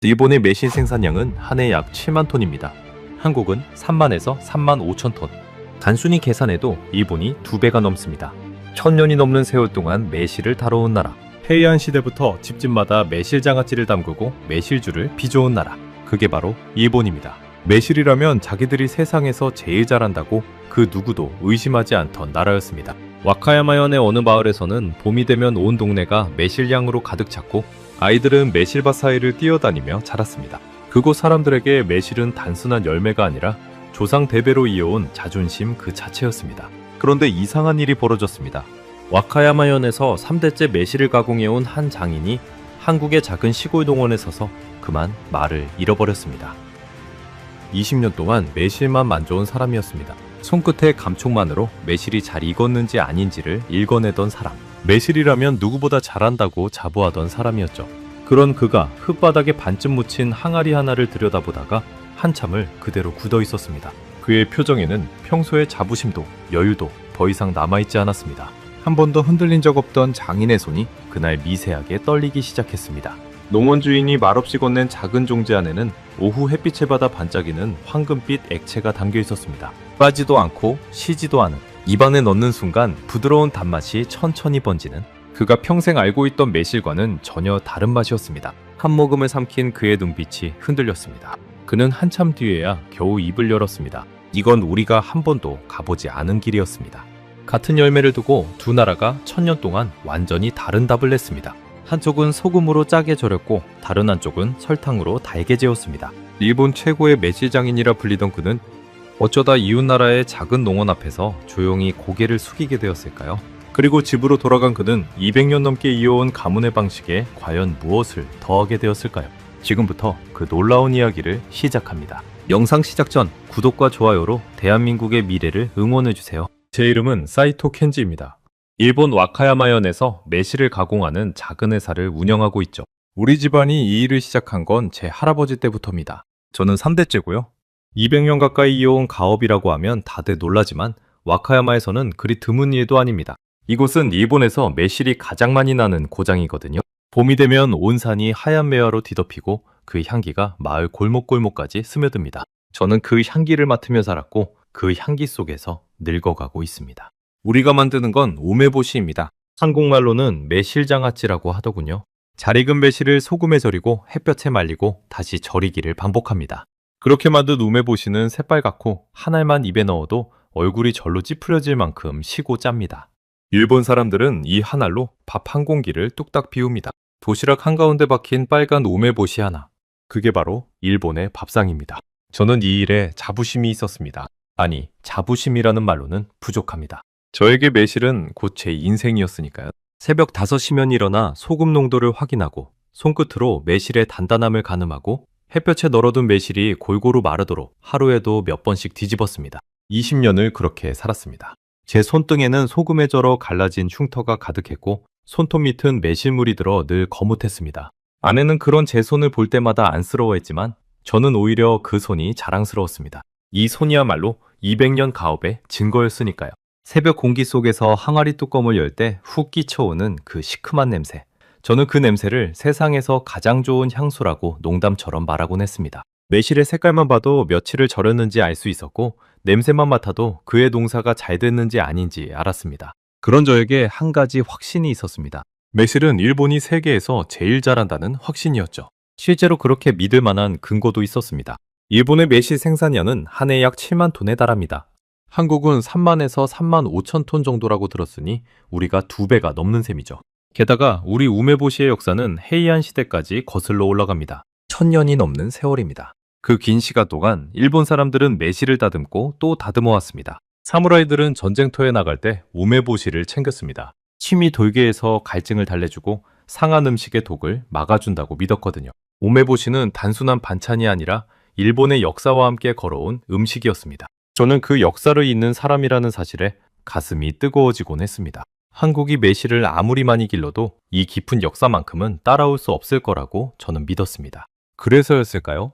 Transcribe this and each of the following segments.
일본의 매실 생산량은 한 해 약 7만 톤입니다. 한국은 3만에서 3만 5천 톤. 단순히 계산해도 일본이 2배가 넘습니다. 1000년이 넘는 세월 동안 매실을 다뤄온 나라. 해이안 시대부터 집집마다 매실 장아찌를 담그고 매실주를 빚어온 나라. 그게 바로 일본입니다. 매실이라면 자기들이 세상에서 제일 잘한다고 그 누구도 의심하지 않던 나라였습니다. 와카야마현의 어느 마을에서는 봄이 되면 온 동네가 매실향으로 가득 찼고 아이들은 매실밭 사이를 뛰어다니며 자랐습니다. 그곳 사람들에게 매실은 단순한 열매가 아니라 조상 대대로 이어온 자존심 그 자체였습니다. 그런데 이상한 일이 벌어졌습니다. 와카야마현에서 3대째 매실을 가공해온 한 장인이 한국의 작은 시골 동원에 서서 그만 말을 잃어버렸습니다. 20년 동안 매실만 만져온 사람이었습니다. 손끝의 감촉만으로 매실이 잘 익었는지 아닌지를 읽어내던 사람. 매실이라면 누구보다 잘한다고 자부하던 사람이었죠. 그런 그가 흙바닥에 반쯤 묻힌 항아리 하나를 들여다보다가 한참을 그대로 굳어 있었습니다. 그의 표정에는 평소의 자부심도 여유도 더 이상 남아있지 않았습니다. 한 번도 흔들린 적 없던 장인의 손이 그날 미세하게 떨리기 시작했습니다. 농원 주인이 말없이 건넨 작은 종지 안에는 오후 햇빛에 받아 반짝이는 황금빛 액체가 담겨 있었습니다. 빠지도 않고 쉬지도 않은, 입안에 넣는 순간 부드러운 단맛이 천천히 번지는, 그가 평생 알고 있던 매실과는 전혀 다른 맛이었습니다. 한 모금을 삼킨 그의 눈빛이 흔들렸습니다. 그는 한참 뒤에야 겨우 입을 열었습니다. 이건 우리가 한 번도 가보지 않은 길이었습니다. 같은 열매를 두고 두 나라가 1000년 동안 완전히 다른 답을 냈습니다. 한쪽은 소금으로 짜게 절였고 다른 한쪽은 설탕으로 달게 재웠습니다. 일본 최고의 매실 장인이라 불리던 그는 어쩌다 이웃나라의 작은 농원 앞에서 조용히 고개를 숙이게 되었을까요? 그리고 집으로 돌아간 그는 200년 넘게 이어온 가문의 방식에 과연 무엇을 더하게 되었을까요? 지금부터 그 놀라운 이야기를 시작합니다. 영상 시작 전 구독과 좋아요로 대한민국의 미래를 응원해주세요. 제 이름은 사이토 켄지입니다. 일본 와카야마현에서 매실을 가공하는 작은 회사를 운영하고 있죠. 우리 집안이 이 일을 시작한 건 제 할아버지 때부터입니다. 저는 3대째고요. 200년 가까이 이어온 가업이라고 하면 다들 놀라지만 와카야마에서는 그리 드문 일도 아닙니다. 이곳은 일본에서 매실이 가장 많이 나는 고장이거든요. 봄이 되면 온 산이 하얀 매화로 뒤덮이고 그 향기가 마을 골목골목까지 스며듭니다. 저는 그 향기를 맡으며 자랐고 그 향기 속에서 늙어가고 있습니다. 우리가 만드는 건 오메보시입니다. 한국말로는 매실장아찌라고 하더군요. 잘 익은 매실을 소금에 절이고 햇볕에 말리고 다시 절이기를 반복합니다. 그렇게 만든 우메보시는 새빨갛고 한 알만 입에 넣어도 얼굴이 절로 찌푸려질 만큼 시고 짭니다. 일본 사람들은 이 한 알로 밥 한 공기를 뚝딱 비웁니다. 도시락 한가운데 박힌 빨간 우메보시 하나. 그게 바로 일본의 밥상입니다. 저는 이 일에 자부심이 있었습니다. 아니, 자부심이라는 말로는 부족합니다. 저에게 매실은 곧 제 인생이었으니까요. 새벽 5시면 일어나 소금 농도를 확인하고 손끝으로 매실의 단단함을 가늠하고 햇볕에 널어둔 매실이 골고루 마르도록 하루에도 몇 번씩 뒤집었습니다. 20년을 그렇게 살았습니다. 제 손등에는 소금에 절어 갈라진 흉터가 가득했고 손톱 밑은 매실물이 들어 늘 거뭇했습니다. 아내는 그런 제 손을 볼 때마다 안쓰러워했지만 저는 오히려 그 손이 자랑스러웠습니다. 이 손이야말로 200년 가업의 증거였으니까요. 새벽 공기 속에서 항아리 뚜껑을 열 때 훅 끼쳐오는 그 시큼한 냄새. 저는 그 냄새를 세상에서 가장 좋은 향수라고 농담처럼 말하곤 했습니다. 매실의 색깔만 봐도 며칠을 절였는지 알 수 있었고 냄새만 맡아도 그의 농사가 잘 됐는지 아닌지 알았습니다. 그런 저에게 한 가지 확신이 있었습니다. 매실은 일본이 세계에서 제일 잘한다는 확신이었죠. 실제로 그렇게 믿을 만한 근거도 있었습니다. 일본의 매실 생산량은 한 해 약 7만 톤에 달합니다. 한국은 3만에서 3만 5천 톤 정도라고 들었으니 우리가 2배가 넘는 셈이죠. 게다가 우리 우메보시의 역사는 헤이안 시대까지 거슬러 올라갑니다. 1000년이 넘는 세월입니다. 그 긴 시간 동안 일본 사람들은 매실을 다듬고 또 다듬어 왔습니다. 사무라이들은 전쟁터에 나갈 때 우메보시를 챙겼습니다. 침이 돌게 해서 갈증을 달래주고 상한 음식의 독을 막아준다고 믿었거든요. 우메보시는 단순한 반찬이 아니라 일본의 역사와 함께 걸어온 음식이었습니다. 저는 그 역사를 잇는 사람이라는 사실에 가슴이 뜨거워지곤 했습니다. 한국이 매실을 아무리 많이 길러도 이 깊은 역사만큼은 따라올 수 없을 거라고 저는 믿었습니다. 그래서였을까요?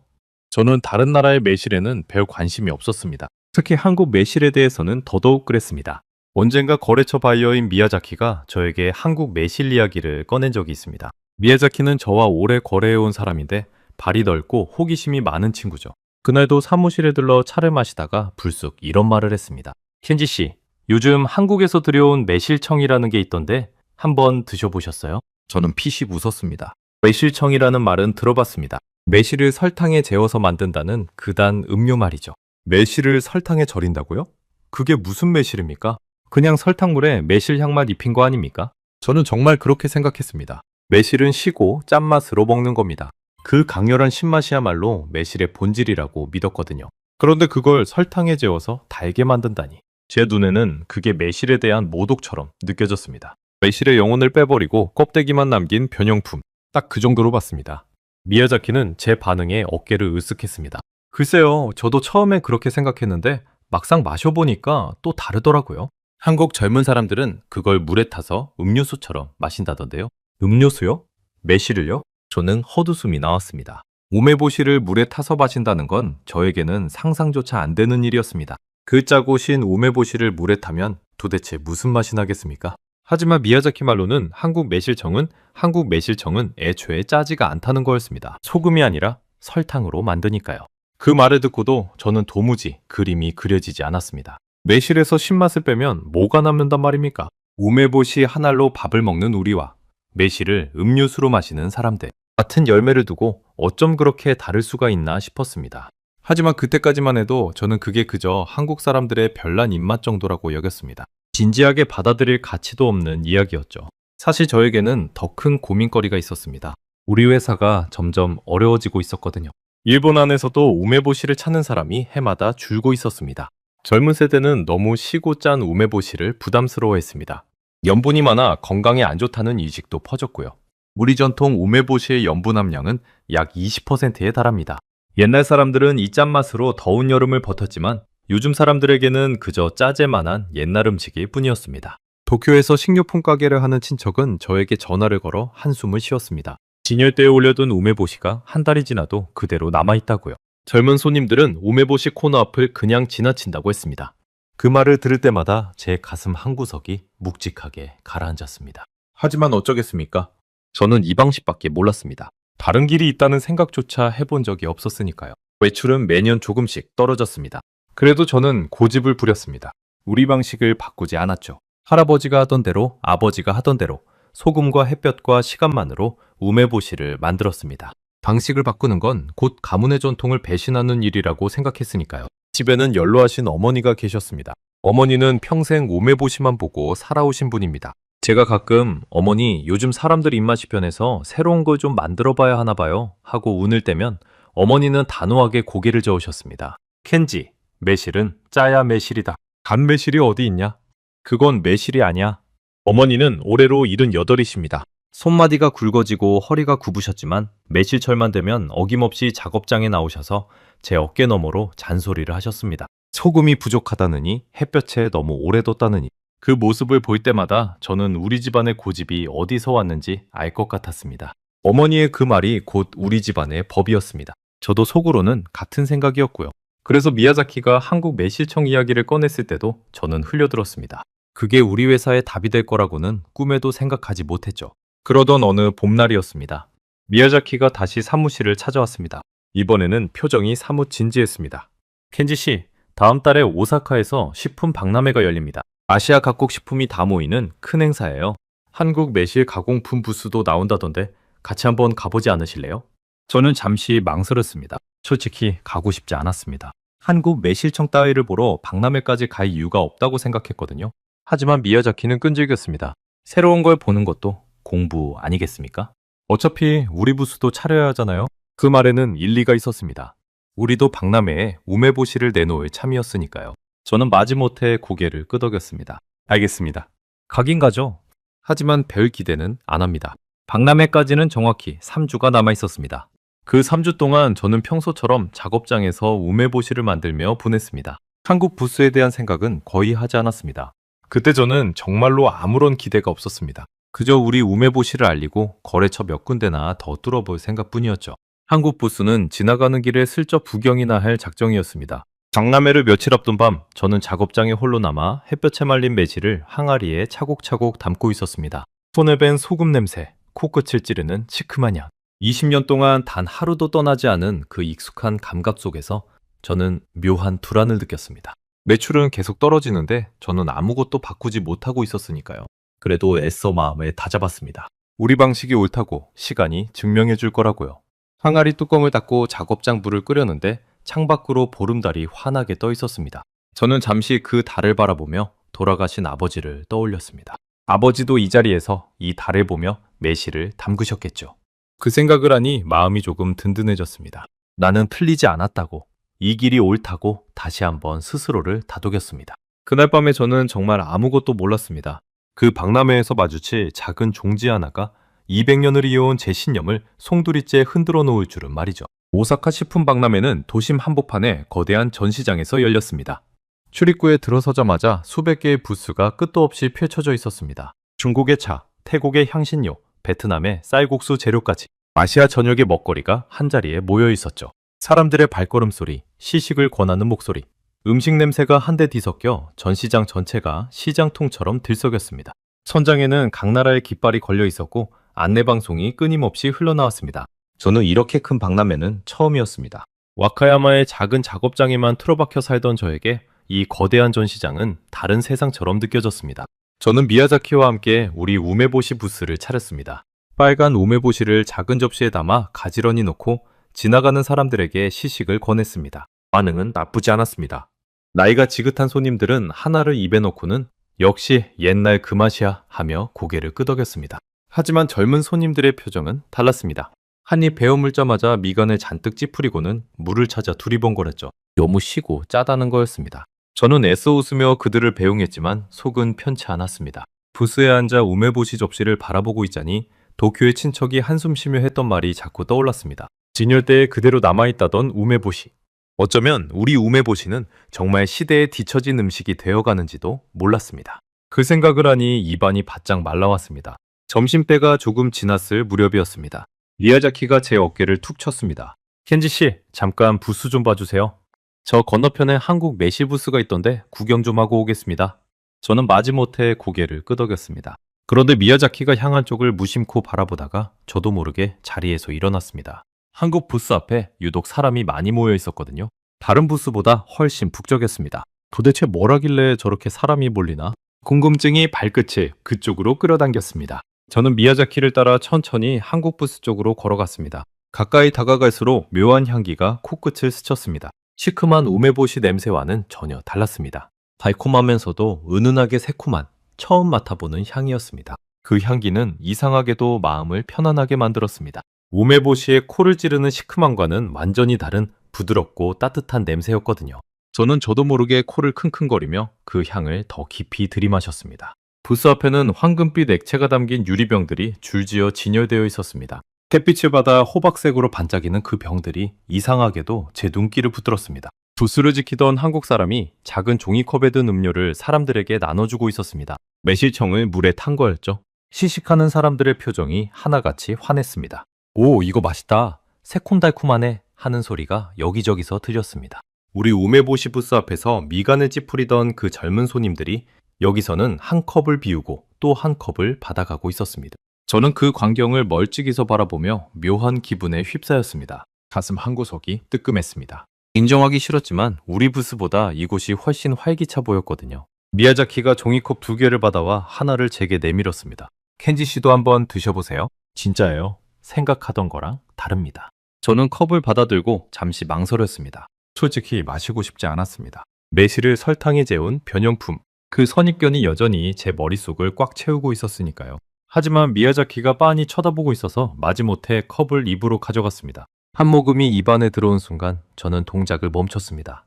저는 다른 나라의 매실에는 별 관심이 없었습니다. 특히 한국 매실에 대해서는 더더욱 그랬습니다. 언젠가 거래처 바이어인 미야자키가 저에게 한국 매실 이야기를 꺼낸 적이 있습니다. 미야자키는 저와 오래 거래해온 사람인데 발이 넓고 호기심이 많은 친구죠. 그날도 사무실에 들러 차를 마시다가 불쑥 이런 말을 했습니다. 켄지 씨, 요즘 한국에서 들여온 매실청이라는 게 있던데 한번 드셔보셨어요? 저는 피식 웃었습니다. 매실청이라는 말은 들어봤습니다. 매실을 설탕에 재워서 만든다는 그단 음료 말이죠. 매실을 설탕에 절인다고요? 그게 무슨 매실입니까? 그냥 설탕물에 매실 향만 입힌 거 아닙니까? 저는 정말 그렇게 생각했습니다. 매실은 시고 짠맛으로 먹는 겁니다. 그 강렬한 신맛이야말로 매실의 본질이라고 믿었거든요. 그런데 그걸 설탕에 재워서 달게 만든다니. 제 눈에는 그게 매실에 대한 모독처럼 느껴졌습니다. 매실의 영혼을 빼버리고 껍데기만 남긴 변형품. 딱 그 정도로 봤습니다. 미야자키는 제 반응에 어깨를 으쓱했습니다. 글쎄요, 저도 처음에 그렇게 생각했는데 막상 마셔보니까 또 다르더라고요. 한국 젊은 사람들은 그걸 물에 타서 음료수처럼 마신다던데요. 음료수요? 매실을요? 저는 헛웃음이 나왔습니다. 우메보시를 물에 타서 마신다는 건 저에게는 상상조차 안 되는 일이었습니다. 그 짜고 신 우메보시를 물에 타면 도대체 무슨 맛이 나겠습니까? 하지만 미야자키 말로는 한국 매실청은 애초에 짜지가 않다는 거였습니다. 소금이 아니라 설탕으로 만드니까요. 그 말을 듣고도 저는 도무지 그림이 그려지지 않았습니다. 매실에서 신맛을 빼면 뭐가 남는단 말입니까? 우메보시 한 알로 밥을 먹는 우리와 매실을 음료수로 마시는 사람들. 같은 열매를 두고 어쩜 그렇게 다를 수가 있나 싶었습니다. 하지만 그때까지만 해도 저는 그게 그저 한국 사람들의 별난 입맛 정도라고 여겼습니다. 진지하게 받아들일 가치도 없는 이야기였죠. 사실 저에게는 더 큰 고민거리가 있었습니다. 우리 회사가 점점 어려워지고 있었거든요. 일본 안에서도 우메보시를 찾는 사람이 해마다 줄고 있었습니다. 젊은 세대는 너무 시고 짠 우메보시를 부담스러워했습니다. 염분이 많아 건강에 안 좋다는 인식도 퍼졌고요. 우리 전통 우메보시의 염분 함량은 약 20%에 달합니다. 옛날 사람들은 이 짠맛으로 더운 여름을 버텼지만 요즘 사람들에게는 그저 짜제만한 옛날 음식일 뿐이었습니다. 도쿄에서 식료품 가게를 하는 친척은 저에게 전화를 걸어 한숨을 쉬었습니다. 진열대에 올려둔 우메보시가 한 달이 지나도 그대로 남아있다고요. 젊은 손님들은 우메보시 코너 앞을 그냥 지나친다고 했습니다. 그 말을 들을 때마다 제 가슴 한구석이 묵직하게 가라앉았습니다. 하지만 어쩌겠습니까? 저는 이 방식밖에 몰랐습니다. 다른 길이 있다는 생각조차 해본 적이 없었으니까요. 매출은 매년 조금씩 떨어졌습니다. 그래도 저는 고집을 부렸습니다. 우리 방식을 바꾸지 않았죠. 할아버지가 하던 대로, 아버지가 하던 대로 소금과 햇볕과 시간만으로 우메보시를 만들었습니다. 방식을 바꾸는 건 곧 가문의 전통을 배신하는 일이라고 생각했으니까요. 집에는 연로하신 어머니가 계셨습니다. 어머니는 평생 우메보시만 보고 살아오신 분입니다. 제가 가끔 어머니 요즘 사람들 입맛이 변해서 새로운 걸 좀 만들어 봐야 하나 봐요 하고 운을 떼면 어머니는 단호하게 고개를 저으셨습니다. 켄지, 매실은 짜야 매실이다. 간 매실이 어디 있냐? 그건 매실이 아니야. 어머니는 올해로 78이십니다. 손마디가 굵어지고 허리가 굽으셨지만 매실철만 되면 어김없이 작업장에 나오셔서 제 어깨 너머로 잔소리를 하셨습니다. 소금이 부족하다느니 햇볕에 너무 오래 뒀다느니. 그 모습을 볼 때마다 저는 우리 집안의 고집이 어디서 왔는지 알 것 같았습니다. 어머니의 그 말이 곧 우리 집안의 법이었습니다. 저도 속으로는 같은 생각이었고요. 그래서 미야자키가 한국 매실청 이야기를 꺼냈을 때도 저는 흘려들었습니다. 그게 우리 회사의 답이 될 거라고는 꿈에도 생각하지 못했죠. 그러던 어느 봄날이었습니다. 미야자키가 다시 사무실을 찾아왔습니다. 이번에는 표정이 사뭇 진지했습니다. 켄지 씨, 다음 달에 오사카에서 식품 박람회가 열립니다. 아시아 각국 식품이 다 모이는 큰 행사예요. 한국 매실 가공품 부스도 나온다던데 같이 한번 가보지 않으실래요? 저는 잠시 망설였습니다. 솔직히 가고 싶지 않았습니다. 한국 매실청 따위를 보러 박람회까지 갈 이유가 없다고 생각했거든요. 하지만 미야자키는 끈질겼습니다. 새로운 걸 보는 것도 공부 아니겠습니까? 어차피 우리 부스도 차려야 하잖아요. 그 말에는 일리가 있었습니다. 우리도 박람회에 우메보시를 내놓을 참이었으니까요. 저는 마지못해 고개를 끄덕였습니다. 알겠습니다. 가긴 가죠. 하지만 별 기대는 안 합니다. 박람회까지는 정확히 3주가 남아 있었습니다. 그 3주 동안 저는 평소처럼 작업장에서 우메보시를 만들며 보냈습니다. 한국 부스에 대한 생각은 거의 하지 않았습니다. 그때 저는 정말로 아무런 기대가 없었습니다. 그저 우리 우메보시를 알리고 거래처 몇 군데나 더 뚫어볼 생각뿐이었죠. 한국 부스는 지나가는 길에 슬쩍 구경이나 할 작정이었습니다. 박람회를 며칠 앞둔 밤, 저는 작업장에 홀로 남아 햇볕에 말린 매실을 항아리에 차곡차곡 담고 있었습니다. 손에 밴 소금 냄새, 코끝을 찌르는 시큼한 향. 20년 동안 단 하루도 떠나지 않은 그 익숙한 감각 속에서 저는 묘한 불안을 느꼈습니다. 매출은 계속 떨어지는데 저는 아무것도 바꾸지 못하고 있었으니까요. 그래도 애써 마음에 다잡았습니다. 우리 방식이 옳다고 시간이 증명해 줄 거라고요. 항아리 뚜껑을 닫고 작업장 불을 끄려는데 창밖으로 보름달이 환하게 떠 있었습니다. 저는 잠시 그 달을 바라보며 돌아가신 아버지를 떠올렸습니다. 아버지도 이 자리에서 이 달을 보며 매실을 담그셨겠죠. 그 생각을 하니 마음이 조금 든든해졌습니다. 나는 틀리지 않았다고, 이 길이 옳다고 다시 한번 스스로를 다독였습니다. 그날 밤에 저는 정말 아무것도 몰랐습니다. 그 박람회에서 마주칠 작은 종지 하나가 200년을 이어온 제 신념을 송두리째 흔들어 놓을 줄은 말이죠. 오사카 식품 박람회는 도심 한복판의 거대한 전시장에서 열렸습니다. 출입구에 들어서자마자 수백 개의 부스가 끝도 없이 펼쳐져 있었습니다. 중국의 차, 태국의 향신료, 베트남의 쌀국수 재료까지 아시아 전역의 먹거리가 한자리에 모여 있었죠. 사람들의 발걸음 소리, 시식을 권하는 목소리, 음식 냄새가 한데 뒤섞여 전시장 전체가 시장통처럼 들썩였습니다. 천장에는 각 나라의 깃발이 걸려 있었고 안내방송이 끊임없이 흘러나왔습니다. 저는 이렇게 큰 박람회는 처음이었습니다. 와카야마의 작은 작업장에만 틀어박혀 살던 저에게 이 거대한 전시장은 다른 세상처럼 느껴졌습니다. 저는 미야자키와 함께 우리 우메보시 부스를 차렸습니다. 빨간 우메보시를 작은 접시에 담아 가지런히 놓고 지나가는 사람들에게 시식을 권했습니다. 반응은 나쁘지 않았습니다. 나이가 지긋한 손님들은 하나를 입에 넣고는 역시 옛날 그 맛이야 하며 고개를 끄덕였습니다. 하지만 젊은 손님들의 표정은 달랐습니다. 한입 베어 물자마자 미간을 잔뜩 찌푸리고는 물을 찾아 두리번거렸죠. 너무 시고 짜다는 거였습니다. 저는 애써 웃으며 그들을 배웅했지만 속은 편치 않았습니다. 부스에 앉아 우메보시 접시를 바라보고 있자니 도쿄의 친척이 한숨 쉬며 했던 말이 자꾸 떠올랐습니다. 진열대에 그대로 남아있다던 우메보시. 어쩌면 우리 우메보시는 정말 시대에 뒤처진 음식이 되어가는지도 몰랐습니다. 그 생각을 하니 입안이 바짝 말라왔습니다. 점심때가 조금 지났을 무렵이었습니다. 미야자키가 제 어깨를 툭 쳤습니다. 켄지 씨, 잠깐 부스 좀 봐주세요. 저 건너편에 한국 매실 부스가 있던데 구경 좀 하고 오겠습니다. 저는 마지못해 고개를 끄덕였습니다. 그런데 미야자키가 향한 쪽을 무심코 바라보다가 저도 모르게 자리에서 일어났습니다. 한국 부스 앞에 유독 사람이 많이 모여 있었거든요. 다른 부스보다 훨씬 북적였습니다. 도대체 뭘 하길래 저렇게 사람이 몰리나? 궁금증이 발끝을 그쪽으로 끌어당겼습니다. 저는 미야자키를 따라 천천히 한국 부스 쪽으로 걸어갔습니다. 가까이 다가갈수록 묘한 향기가 코끝을 스쳤습니다. 시큼한 우메보시 냄새와는 전혀 달랐습니다. 달콤하면서도 은은하게 새콤한 처음 맡아보는 향이었습니다. 그 향기는 이상하게도 마음을 편안하게 만들었습니다. 우메보시의 코를 찌르는 시큼함과는 완전히 다른 부드럽고 따뜻한 냄새였거든요. 저는 저도 모르게 코를 킁킁거리며 그 향을 더 깊이 들이마셨습니다. 부스 앞에는 황금빛 액체가 담긴 유리병들이 줄지어 진열되어 있었습니다. 햇빛을 받아 호박색으로 반짝이는 그 병들이 이상하게도 제 눈길을 붙들었습니다. 부스를 지키던 한국 사람이 작은 종이컵에 든 음료를 사람들에게 나눠주고 있었습니다. 매실청을 물에 탄 거였죠. 시식하는 사람들의 표정이 하나같이 환했습니다. 오, 이거 맛있다. 새콤달콤하네 하는 소리가 여기저기서 들렸습니다. 우리 우메보시 부스 앞에서 미간을 찌푸리던 그 젊은 손님들이 여기서는 한 컵을 비우고 또 한 컵을 받아가고 있었습니다. 저는 그 광경을 멀찍이서 바라보며 묘한 기분에 휩싸였습니다. 가슴 한구석이 뜨끔했습니다. 인정하기 싫었지만 우리 부스보다 이곳이 훨씬 활기차 보였거든요. 미야자키가 종이컵 2개를 받아와 하나를 제게 내밀었습니다. 켄지 씨도 한번 드셔보세요. 진짜예요. 생각하던 거랑 다릅니다. 저는 컵을 받아들고 잠시 망설였습니다. 솔직히 마시고 싶지 않았습니다. 매실을 설탕에 재운 변형품. 그 선입견이 여전히 제 머릿속을 꽉 채우고 있었으니까요. 하지만 미야자키가 빤히 쳐다보고 있어서 마지못해 컵을 입으로 가져갔습니다. 한 모금이 입안에 들어온 순간 저는 동작을 멈췄습니다.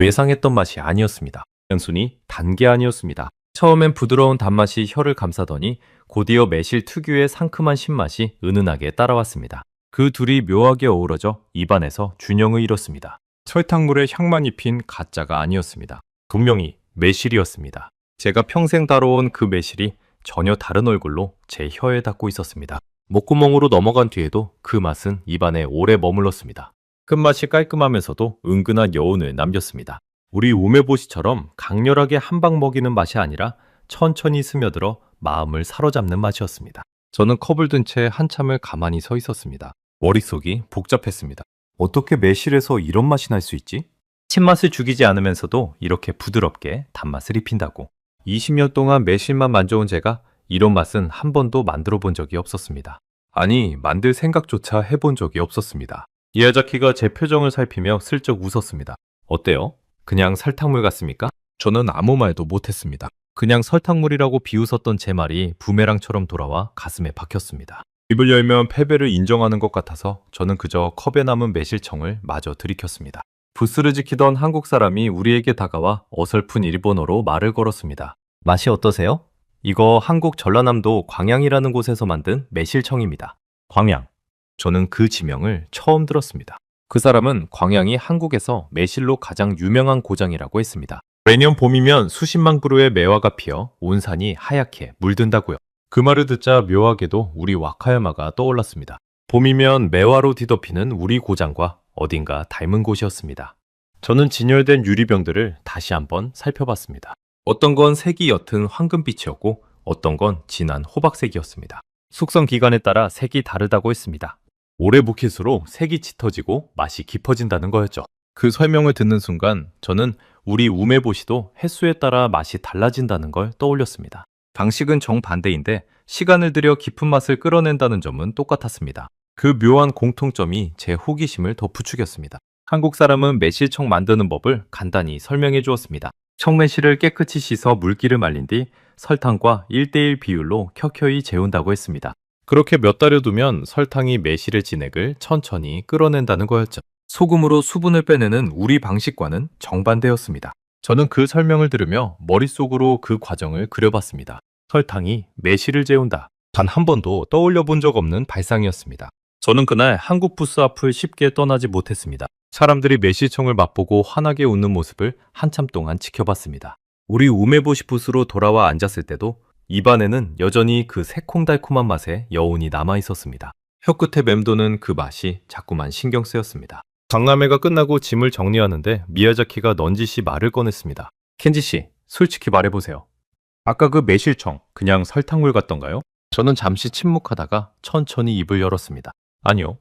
예상했던 맛이 아니었습니다. 단순히 단 게 아니었습니다. 처음엔 부드러운 단맛이 혀를 감싸더니 곧이어 매실 특유의 상큼한 신맛이 은은하게 따라왔습니다. 그 둘이 묘하게 어우러져 입안에서 균형을 이뤘습니다. 설탕물에 향만 입힌 가짜가 아니었습니다. 분명히 매실이었습니다. 제가 평생 다뤄온 그 매실이 전혀 다른 얼굴로 제 혀에 닿고 있었습니다. 목구멍으로 넘어간 뒤에도 그 맛은 입안에 오래 머물렀습니다. 끝맛이 깔끔하면서도 은근한 여운을 남겼습니다. 우리 우메보시처럼 강렬하게 한 방 먹이는 맛이 아니라 천천히 스며들어 마음을 사로잡는 맛이었습니다. 저는 컵을 든 채 한참을 가만히 서 있었습니다. 머릿속이 복잡했습니다. 어떻게 매실에서 이런 맛이 날 수 있지? 신맛을 죽이지 않으면서도 이렇게 부드럽게 단맛을 입힌다고. 20년 동안 매실만 만져온 제가 이런 맛은 한 번도 만들어 본 적이 없었습니다. 아니, 만들 생각조차 해본 적이 없었습니다. 이야자키가 제 표정을 살피며 슬쩍 웃었습니다. 어때요? 그냥 설탕물 같습니까? 저는 아무 말도 못했습니다. 그냥 설탕물이라고 비웃었던 제 말이 부메랑처럼 돌아와 가슴에 박혔습니다. 입을 열면 패배를 인정하는 것 같아서 저는 그저 컵에 남은 매실청을 마저 들이켰습니다. 부스를 지키던 한국 사람이 우리에게 다가와 어설픈 일본어로 말을 걸었습니다. 맛이 어떠세요? 이거 한국 전라남도 광양이라는 곳에서 만든 매실청입니다. 광양. 저는 그 지명을 처음 들었습니다. 그 사람은 광양이 한국에서 매실로 가장 유명한 고장이라고 했습니다. 매년 봄이면 수십만 그루의 매화가 피어 온 산이 하얗게 물든다고요. 그 말을 듣자 묘하게도 우리 와카야마가 떠올랐습니다. 봄이면 매화로 뒤덮이는 우리 고장과 어딘가 닮은 곳이었습니다. 저는 진열된 유리병들을 다시 한번 살펴봤습니다. 어떤 건 색이 옅은 황금빛이었고 어떤 건 진한 호박색이었습니다. 숙성 기간에 따라 색이 다르다고 했습니다. 오래 묵힐수록 색이 짙어지고 맛이 깊어진다는 거였죠. 그 설명을 듣는 순간 저는 우리 우메보시도 횟수에 따라 맛이 달라진다는 걸 떠올렸습니다. 방식은 정반대인데 시간을 들여 깊은 맛을 끌어낸다는 점은 똑같았습니다. 그 묘한 공통점이 제 호기심을 더 부추겼습니다. 한국 사람은 매실청 만드는 법을 간단히 설명해 주었습니다. 청매실을 깨끗이 씻어 물기를 말린 뒤 설탕과 1:1 비율로 켜켜이 재운다고 했습니다. 그렇게 몇 달여 두면 설탕이 매실의 진액을 천천히 끌어낸다는 거였죠. 소금으로 수분을 빼내는 우리 방식과는 정반대였습니다. 저는 그 설명을 들으며 머릿속으로 그 과정을 그려봤습니다. 설탕이 매실을 재운다. 단 한 번도 떠올려 본 적 없는 발상이었습니다. 저는 그날 한국 부스 앞을 쉽게 떠나지 못했습니다. 사람들이 매실청을 맛보고 환하게 웃는 모습을 한참 동안 지켜봤습니다. 우리 우메보시 부스로 돌아와 앉았을 때도 입안에는 여전히 그 새콤달콤한 맛의 여운이 남아 있었습니다. 혀끝에 맴도는 그 맛이 자꾸만 신경 쓰였습니다. 박람회가 끝나고 짐을 정리하는데 미야자키가 넌지시 말을 꺼냈습니다. 켄지씨, 솔직히 말해보세요. 아까 그 매실청 그냥 설탕물 같던가요? 저는 잠시 침묵하다가 천천히 입을 열었습니다. 아니요.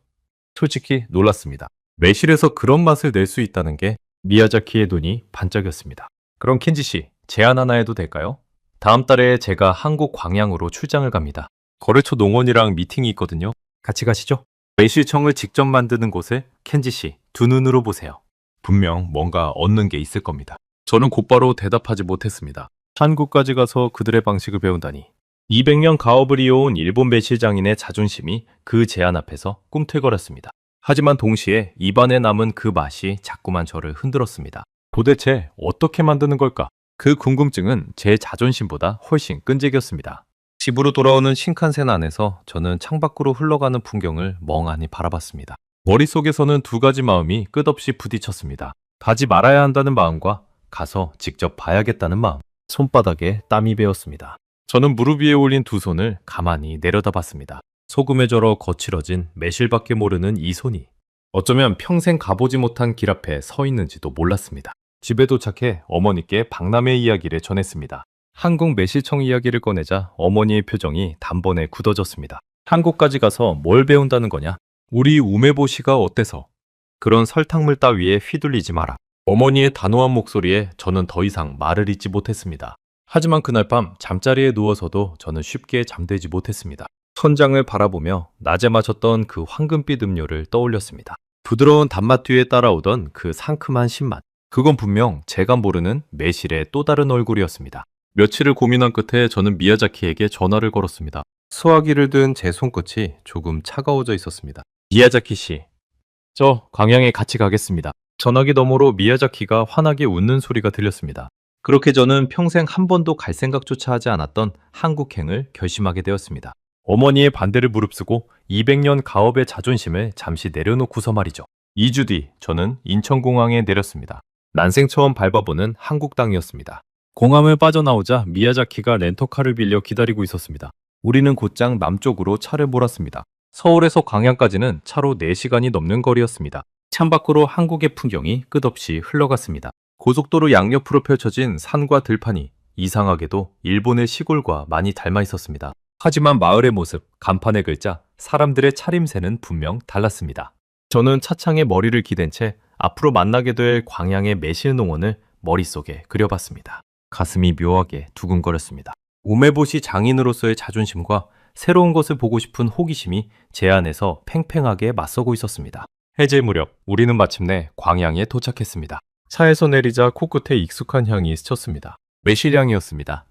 솔직히 놀랐습니다. 매실에서 그런 맛을 낼 수 있다는 게 미야자키의 눈이 반짝였습니다. 그럼 켄지씨, 제안 하나 해도 될까요? 다음 달에 제가 한국 광양으로 출장을 갑니다. 거래처 농원이랑 미팅이 있거든요. 같이 가시죠. 매실청을 직접 만드는 곳을 켄지씨 두 눈으로 보세요. 분명 뭔가 얻는 게 있을 겁니다. 저는 곧바로 대답하지 못했습니다. 한국까지 가서 그들의 방식을 배운다니. 200년 가업을 이어온 일본 매실장인의 자존심이 그 제안 앞에서 꿈틀거렸습니다. 하지만 동시에 입안에 남은 그 맛이 자꾸만 저를 흔들었습니다. 도대체 어떻게 만드는 걸까? 그 궁금증은 제 자존심보다 훨씬 끈질겼습니다. 집으로 돌아오는 신칸센 안에서 저는 창밖으로 흘러가는 풍경을 멍하니 바라봤습니다. 머릿속에서는 두 가지 마음이 끝없이 부딪혔습니다. 가지 말아야 한다는 마음과 가서 직접 봐야겠다는 마음. 손바닥에 땀이 배었습니다. 저는 무릎 위에 올린 두 손을 가만히 내려다봤습니다. 소금에 절어 거칠어진 매실밖에 모르는 이 손이 어쩌면 평생 가보지 못한 길 앞에 서 있는지도 몰랐습니다. 집에 도착해 어머니께 박람회 이야기를 전했습니다. 한국 매실청 이야기를 꺼내자 어머니의 표정이 단번에 굳어졌습니다. 한국까지 가서 뭘 배운다는 거냐? 우리 우메보시가 어때서? 그런 설탕물 따위에 휘둘리지 마라. 어머니의 단호한 목소리에 저는 더 이상 말을 잇지 못했습니다. 하지만 그날 밤 잠자리에 누워서도 저는 쉽게 잠들지 못했습니다. 천장을 바라보며 낮에 마셨던 그 황금빛 음료를 떠올렸습니다. 부드러운 단맛 뒤에 따라오던 그 상큼한 신맛. 그건 분명 제가 모르는 매실의 또 다른 얼굴이었습니다. 며칠을 고민한 끝에 저는 미야자키에게 전화를 걸었습니다. 수화기를 든 제 손끝이 조금 차가워져 있었습니다. 미야자키 씨, 저 광양에 같이 가겠습니다. 전화기 너머로 미야자키가 환하게 웃는 소리가 들렸습니다. 그렇게 저는 평생 한 번도 갈 생각조차 하지 않았던 한국행을 결심하게 되었습니다. 어머니의 반대를 무릅쓰고 200년 가업의 자존심을 잠시 내려놓고서 말이죠. 2주 뒤 저는 인천공항에 내렸습니다. 난생 처음 밟아보는 한국 땅이었습니다. 공항을 빠져나오자 미야자키가 렌터카를 빌려 기다리고 있었습니다. 우리는 곧장 남쪽으로 차를 몰았습니다. 서울에서 광양까지는 차로 4시간이 넘는 거리였습니다. 창밖으로 한국의 풍경이 끝없이 흘러갔습니다. 고속도로 양옆으로 펼쳐진 산과 들판이 이상하게도 일본의 시골과 많이 닮아 있었습니다. 하지만 마을의 모습, 간판의 글자, 사람들의 차림새는 분명 달랐습니다. 저는 차창에 머리를 기댄 채 앞으로 만나게 될 광양의 매실농원을 머릿속에 그려봤습니다. 가슴이 묘하게 두근거렸습니다. 우메보시 장인으로서의 자존심과 새로운 것을 보고 싶은 호기심이 제 안에서 팽팽하게 맞서고 있었습니다. 해질 무렵 우리는 마침내 광양에 도착했습니다. 차에서 내리자 코끝에 익숙한 향이 스쳤습니다. 매실향이었습니다.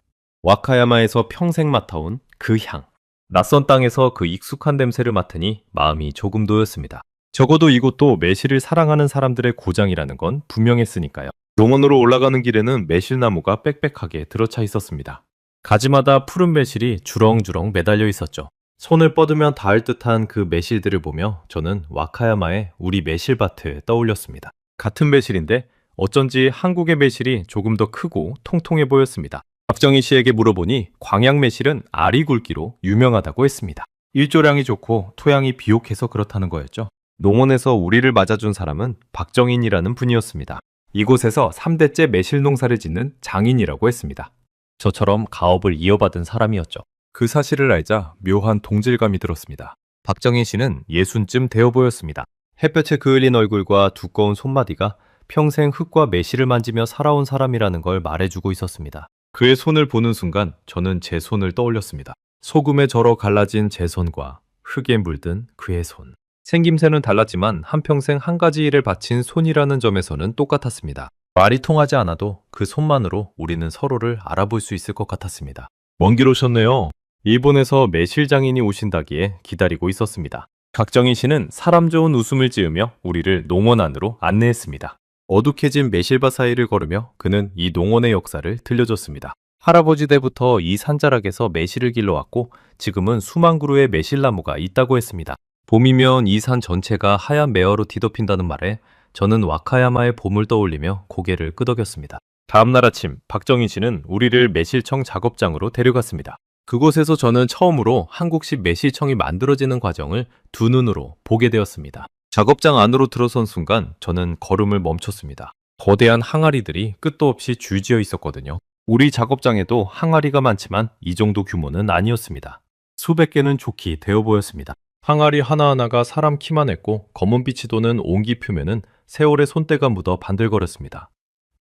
와카야마에서 평생 맡아온 그 향. 낯선 땅에서 그 익숙한 냄새를 맡으니 마음이 조금 놓였습니다. 적어도 이곳도 매실을 사랑하는 사람들의 고장이라는 건 분명했으니까요. 농원으로 올라가는 길에는 매실나무가 빽빽하게 들어차 있었습니다. 가지마다 푸른 매실이 주렁주렁 매달려 있었죠. 손을 뻗으면 닿을 듯한 그 매실들을 보며 저는 와카야마의 우리 매실밭을 떠올렸습니다. 같은 매실인데 어쩐지 한국의 매실이 조금 더 크고 통통해 보였습니다. 박정희 씨에게 물어보니 광양 매실은 알이 굵기로 유명하다고 했습니다. 일조량이 좋고 토양이 비옥해서 그렇다는 거였죠. 농원에서 우리를 맞아준 사람은 박정인이라는 분이었습니다. 이곳에서 3대째 매실 농사를 짓는 장인이라고 했습니다. 저처럼 가업을 이어받은 사람이었죠. 그 사실을 알자 묘한 동질감이 들었습니다. 박정인 씨는 60쯤 되어 보였습니다. 햇볕에 그을린 얼굴과 두꺼운 손마디가 평생 흙과 매실을 만지며 살아온 사람이라는 걸 말해주고 있었습니다. 그의 손을 보는 순간 저는 제 손을 떠올렸습니다. 소금에 절어 갈라진 제 손과 흙에 물든 그의 손. 생김새는 달랐지만 한평생 한 가지 일을 바친 손이라는 점에서는 똑같았습니다. 말이 통하지 않아도 그 손만으로 우리는 서로를 알아볼 수 있을 것 같았습니다. 먼 길 오셨네요. 일본에서 매실장인이 오신다기에 기다리고 있었습니다. 박정인 씨는 사람 좋은 웃음을 지으며 우리를 농원 안으로 안내했습니다. 어둑해진 매실밭 사이를 걸으며 그는 이 농원의 역사를 들려줬습니다. 할아버지 때부터 이 산자락에서 매실을 길러왔고 지금은 수만 그루의 매실나무가 있다고 했습니다. 봄이면 이 산 전체가 하얀 매화로 뒤덮인다는 말에 저는 와카야마의 봄을 떠올리며 고개를 끄덕였습니다. 다음날 아침 박정인 씨는 우리를 매실청 작업장으로 데려갔습니다. 그곳에서 저는 처음으로 한국식 매실청이 만들어지는 과정을 두 눈으로 보게 되었습니다. 작업장 안으로 들어선 순간 저는 걸음을 멈췄습니다. 거대한 항아리들이 끝도 없이 줄지어 있었거든요. 우리 작업장에도 항아리가 많지만 이 정도 규모는 아니었습니다. 수백 개는 좋게 되어 보였습니다. 항아리 하나하나가 사람 키만 했고 검은빛이 도는 옹기 표면은 세월의 손때가 묻어 반들거렸습니다.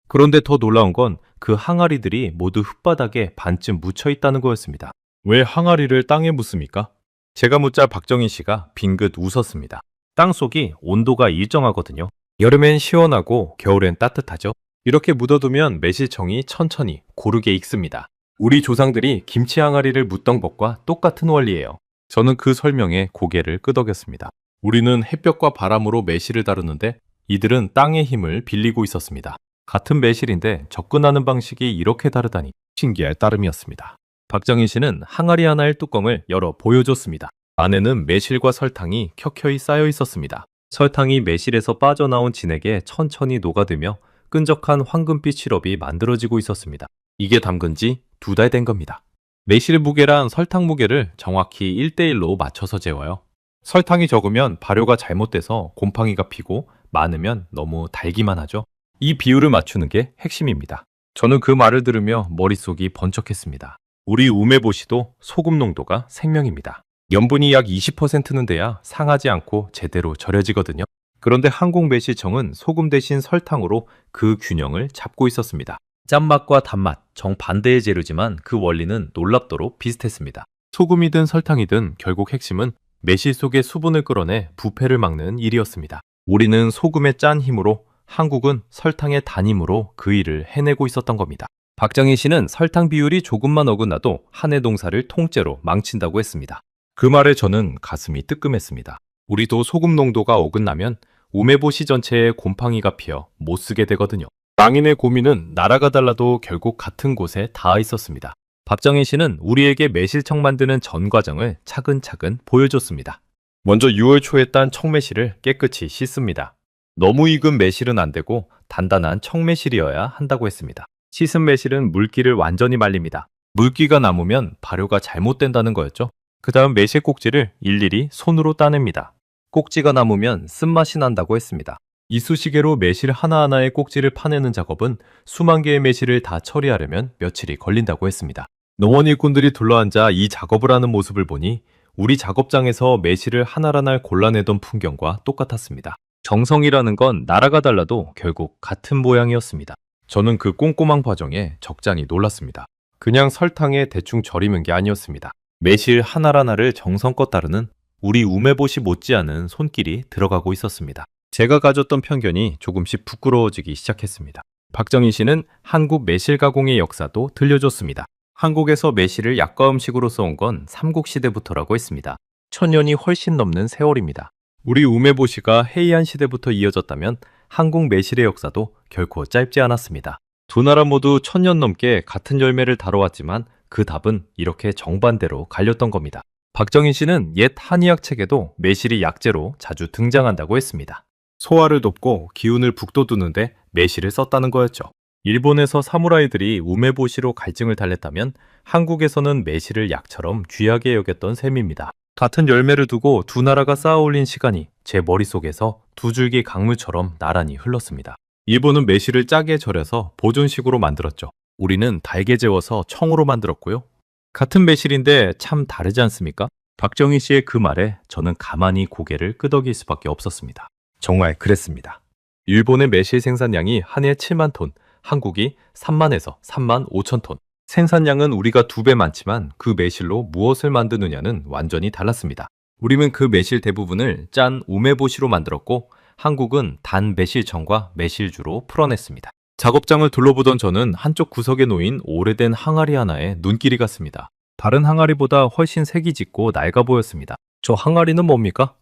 그런데 더 놀라운 건 그 항아리들이 모두 흙바닥에 반쯤 묻혀 있다는 거였습니다. 왜 항아리를 땅에 묻습니까? 제가 묻자 박정인 씨가 빙긋 웃었습니다. 땅속이 온도가 일정하거든요. 여름엔 시원하고 겨울엔 따뜻하죠. 이렇게 묻어두면 매실청이 천천히 고르게 익습니다. 우리 조상들이 김치 항아리를 묻던 것과 똑같은 원리예요. 저는 그 설명에 고개를 끄덕였습니다. 우리는 햇볕과 바람으로 매실을 다루는데 이들은 땅의 힘을 빌리고 있었습니다. 같은 매실인데 접근하는 방식이 이렇게 다르다니 신기할 따름이었습니다. 박정인 씨는 항아리 하나의 뚜껑을 열어 보여줬습니다. 안에는 매실과 설탕이 켜켜이 쌓여 있었습니다. 설탕이 매실에서 빠져나온 진액에 천천히 녹아들며 끈적한 황금빛 시럽이 만들어지고 있었습니다. 이게 담근 지 2달 된 겁니다. 매실 무게랑 설탕 무게를 정확히 1대1로 맞춰서 재워요. 설탕이 적으면 발효가 잘못돼서 곰팡이가 피고 많으면 너무 달기만 하죠. 이 비율을 맞추는 게 핵심입니다. 저는 그 말을 들으며 머릿속이 번쩍했습니다. 우리 우메보시도 소금 농도가 생명입니다. 염분이 약 20%는 돼야 상하지 않고 제대로 절여지거든요. 그런데 한국 매실청은 소금 대신 설탕으로 그 균형을 잡고 있었습니다. 짠맛과 단맛, 정반대의 재료지만 그 원리는 놀랍도록 비슷했습니다. 소금이든 설탕이든 결국 핵심은 매실 속의 수분을 끌어내 부패를 막는 일이었습니다. 우리는 소금의 짠 힘으로, 한국은 설탕의 단 힘으로 그 일을 해내고 있었던 겁니다. 박정희 씨는 설탕 비율이 조금만 어긋나도 한 해 농사를 통째로 망친다고 했습니다. 그 말에 저는 가슴이 뜨끔했습니다. 우리도 소금 농도가 어긋나면 우메보시 전체에 곰팡이가 피어 못 쓰게 되거든요. 망인의 고민은 나라가 달라도 결국 같은 곳에 닿아 있었습니다. 박정희 씨는 우리에게 매실청 만드는 전 과정을 차근차근 보여줬습니다. 먼저 6월 초에 딴 청매실을 깨끗이 씻습니다. 너무 익은 매실은 안 되고 단단한 청매실이어야 한다고 했습니다. 씻은 매실은 물기를 완전히 말립니다. 물기가 남으면 발효가 잘못된다는 거였죠. 그 다음 매실 꼭지를 일일이 손으로 따냅니다. 꼭지가 남으면 쓴맛이 난다고 했습니다. 이쑤시개로 매실 하나하나의 꼭지를 파내는 작업은 수만 개의 매실을 다 처리하려면 며칠이 걸린다고 했습니다. 농원 일꾼들이 둘러앉아 이 작업을 하는 모습을 보니 우리 작업장에서 매실을 하나하나 골라내던 풍경과 똑같았습니다. 정성이라는 건 나라가 달라도 결국 같은 모양이었습니다. 저는 그 꼼꼼한 과정에 적잖이 놀랐습니다. 그냥 설탕에 대충 절이는 게 아니었습니다. 매실 하나하나를 정성껏 다루는 우리 우메보시 못지않은 손길이 들어가고 있었습니다. 제가 가졌던 편견이 조금씩 부끄러워지기 시작했습니다. 박정희 씨는 한국 매실 가공의 역사도 들려줬습니다. 한국에서 매실을 약과 음식으로 써온 건 삼국시대부터라고 했습니다. 1000년이 훨씬 넘는 세월입니다. 우리 우메보시가 해이한 시대부터 이어졌다면 한국 매실의 역사도 결코 짧지 않았습니다. 두 나라 모두 1000년 넘게 같은 열매를 다뤄왔지만 그 답은 이렇게 정반대로 갈렸던 겁니다. 박정희 씨는 옛 한의학 책에도 매실이 약재로 자주 등장한다고 했습니다. 소화를 돕고 기운을 북돋우는데 매실을 썼다는 거였죠. 일본에서 사무라이들이 우메보시로 갈증을 달랬다면 한국에서는 매실을 약처럼 귀하게 여겼던 셈입니다. 같은 열매를 두고 두 나라가 쌓아올린 시간이 제 머릿속에서 두 줄기 강물처럼 나란히 흘렀습니다. 일본은 매실을 짜게 절여서 보존식으로 만들었죠. 우리는 달게 재워서 청으로 만들었고요. 같은 매실인데 참 다르지 않습니까? 박정희 씨의 그 말에 저는 가만히 고개를 끄덕일 수밖에 없었습니다. 정말 그랬습니다. 일본의 매실 생산량이 한 해 7만 톤, 한국이 3만에서 3만 5천 톤. 생산량은 우리가 2배 많지만 그 매실로 무엇을 만드느냐는 완전히 달랐습니다. 우리는 그 매실 대부분을 짠 우메보시로 만들었고 한국은 단 매실청과 매실주로 풀어냈습니다. 작업장을 둘러보던 저는 한쪽 구석에 놓인 오래된 항아리 하나에 눈길이 갔습니다. 다른 항아리보다 훨씬 색이 짙고 낡아 보였습니다. 저 항아리는 뭡니까?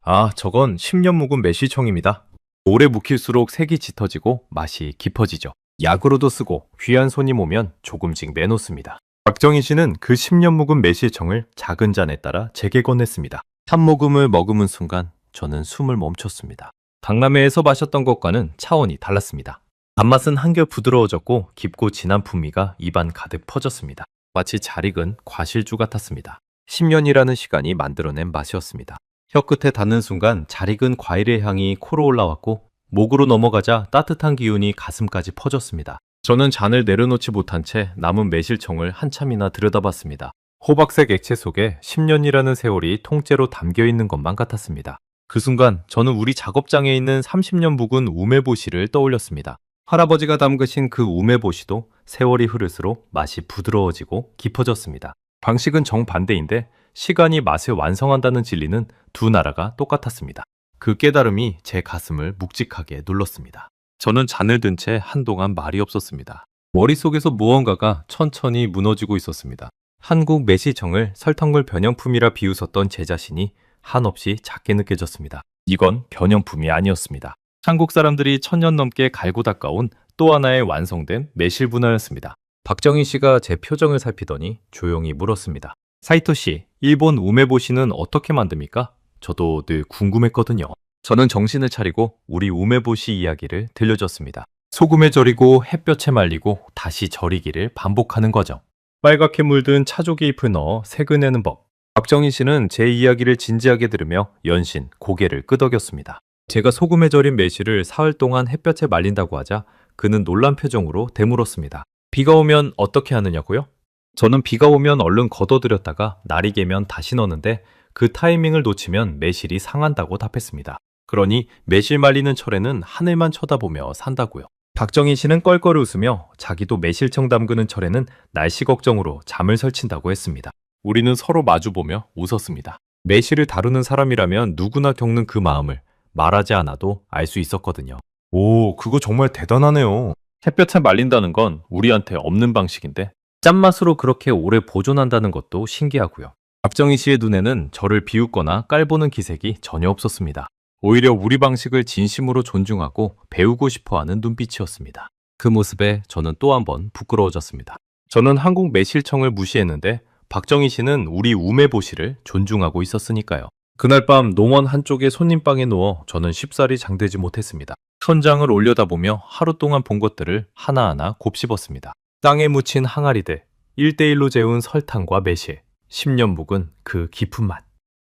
아, 저건 10년 묵은 매실청입니다. 오래 묵힐수록 색이 짙어지고 맛이 깊어지죠. 약으로도 쓰고 귀한 손님 오면 조금씩 내놓습니다. 박정희 씨는 그 10년 묵은 매실청을 작은 잔에 따라 제게 건넸습니다. 한 모금을 머금은 순간 저는 숨을 멈췄습니다. 박람회에서 마셨던 것과는 차원이 달랐습니다. 단맛은 한결 부드러워졌고 깊고 진한 풍미가 입안 가득 퍼졌습니다. 마치 잘 익은 과실주 같았습니다. 10년이라는 시간이 만들어낸 맛이었습니다. 혀끝에 닿는 순간 잘 익은 과일의 향이 코로 올라왔고 목으로 넘어가자 따뜻한 기운이 가슴까지 퍼졌습니다. 저는 잔을 내려놓지 못한 채 남은 매실청을 한참이나 들여다봤습니다. 호박색 액체 속에 10년이라는 세월이 통째로 담겨 있는 것만 같았습니다. 그 순간 저는 우리 작업장에 있는 30년 묵은 우메보시를 떠올렸습니다. 할아버지가 담그신 그 우메보시도 세월이 흐를수록 맛이 부드러워지고 깊어졌습니다. 방식은 정반대인데 시간이 맛을 완성한다는 진리는 두 나라가 똑같았습니다. 그 깨달음이 제 가슴을 묵직하게 눌렀습니다. 저는 잔을 든 채 한동안 말이 없었습니다. 머릿속에서 무언가가 천천히 무너지고 있었습니다. 한국 매실청을 설탕물 변형품이라 비웃었던 제 자신이 한없이 작게 느껴졌습니다. 이건 변형품이 아니었습니다. 한국 사람들이 1000년 넘게 갈고 닦아온 또 하나의 완성된 매실 문화였습니다. 박정희 씨가 제 표정을 살피더니 조용히 물었습니다. 사이토 씨, 일본 우메보시는 어떻게 만듭니까? 저도 늘 궁금했거든요. 저는 정신을 차리고 우리 우메보시 이야기를 들려줬습니다. 소금에 절이고 햇볕에 말리고 다시 절이기를 반복하는 과정. 빨갛게 물든 차조개 잎을 넣어 색을 내는 법. 박정희 씨는 제 이야기를 진지하게 들으며 연신 고개를 끄덕였습니다. 제가 소금에 절인 매실을 사흘 동안 햇볕에 말린다고 하자 그는 놀란 표정으로 되물었습니다. 비가 오면 어떻게 하느냐고요? 저는 비가 오면 얼른 걷어들였다가 날이 개면 다시 넣는데 그 타이밍을 놓치면 매실이 상한다고 답했습니다. 그러니 매실 말리는 철에는 하늘만 쳐다보며 산다고요. 박정희 씨는 껄껄 웃으며 자기도 매실청 담그는 철에는 날씨 걱정으로 잠을 설친다고 했습니다. 우리는 서로 마주보며 웃었습니다. 매실을 다루는 사람이라면 누구나 겪는 그 마음을 말하지 않아도 알 수 있었거든요. 오, 그거 정말 대단하네요. 햇볕에 말린다는 건 우리한테 없는 방식인데 짠맛으로 그렇게 오래 보존한다는 것도 신기하고요. 박정희 씨의 눈에는 저를 비웃거나 깔보는 기색이 전혀 없었습니다. 오히려 우리 방식을 진심으로 존중하고 배우고 싶어하는 눈빛이었습니다. 그 모습에 저는 또 한 번 부끄러워졌습니다. 저는 한국 매실청을 무시했는데 박정희 씨는 우리 우메보시를 존중하고 있었으니까요. 그날 밤 농원 한쪽에 손님방에 누워 저는 쉽사리 잠들지 못했습니다. 천장을 올려다보며 하루 동안 본 것들을 하나하나 곱씹었습니다. 땅에 묻힌 항아리들, 1대1로 재운 설탕과 매실, 10년 묵은 그 깊은 맛.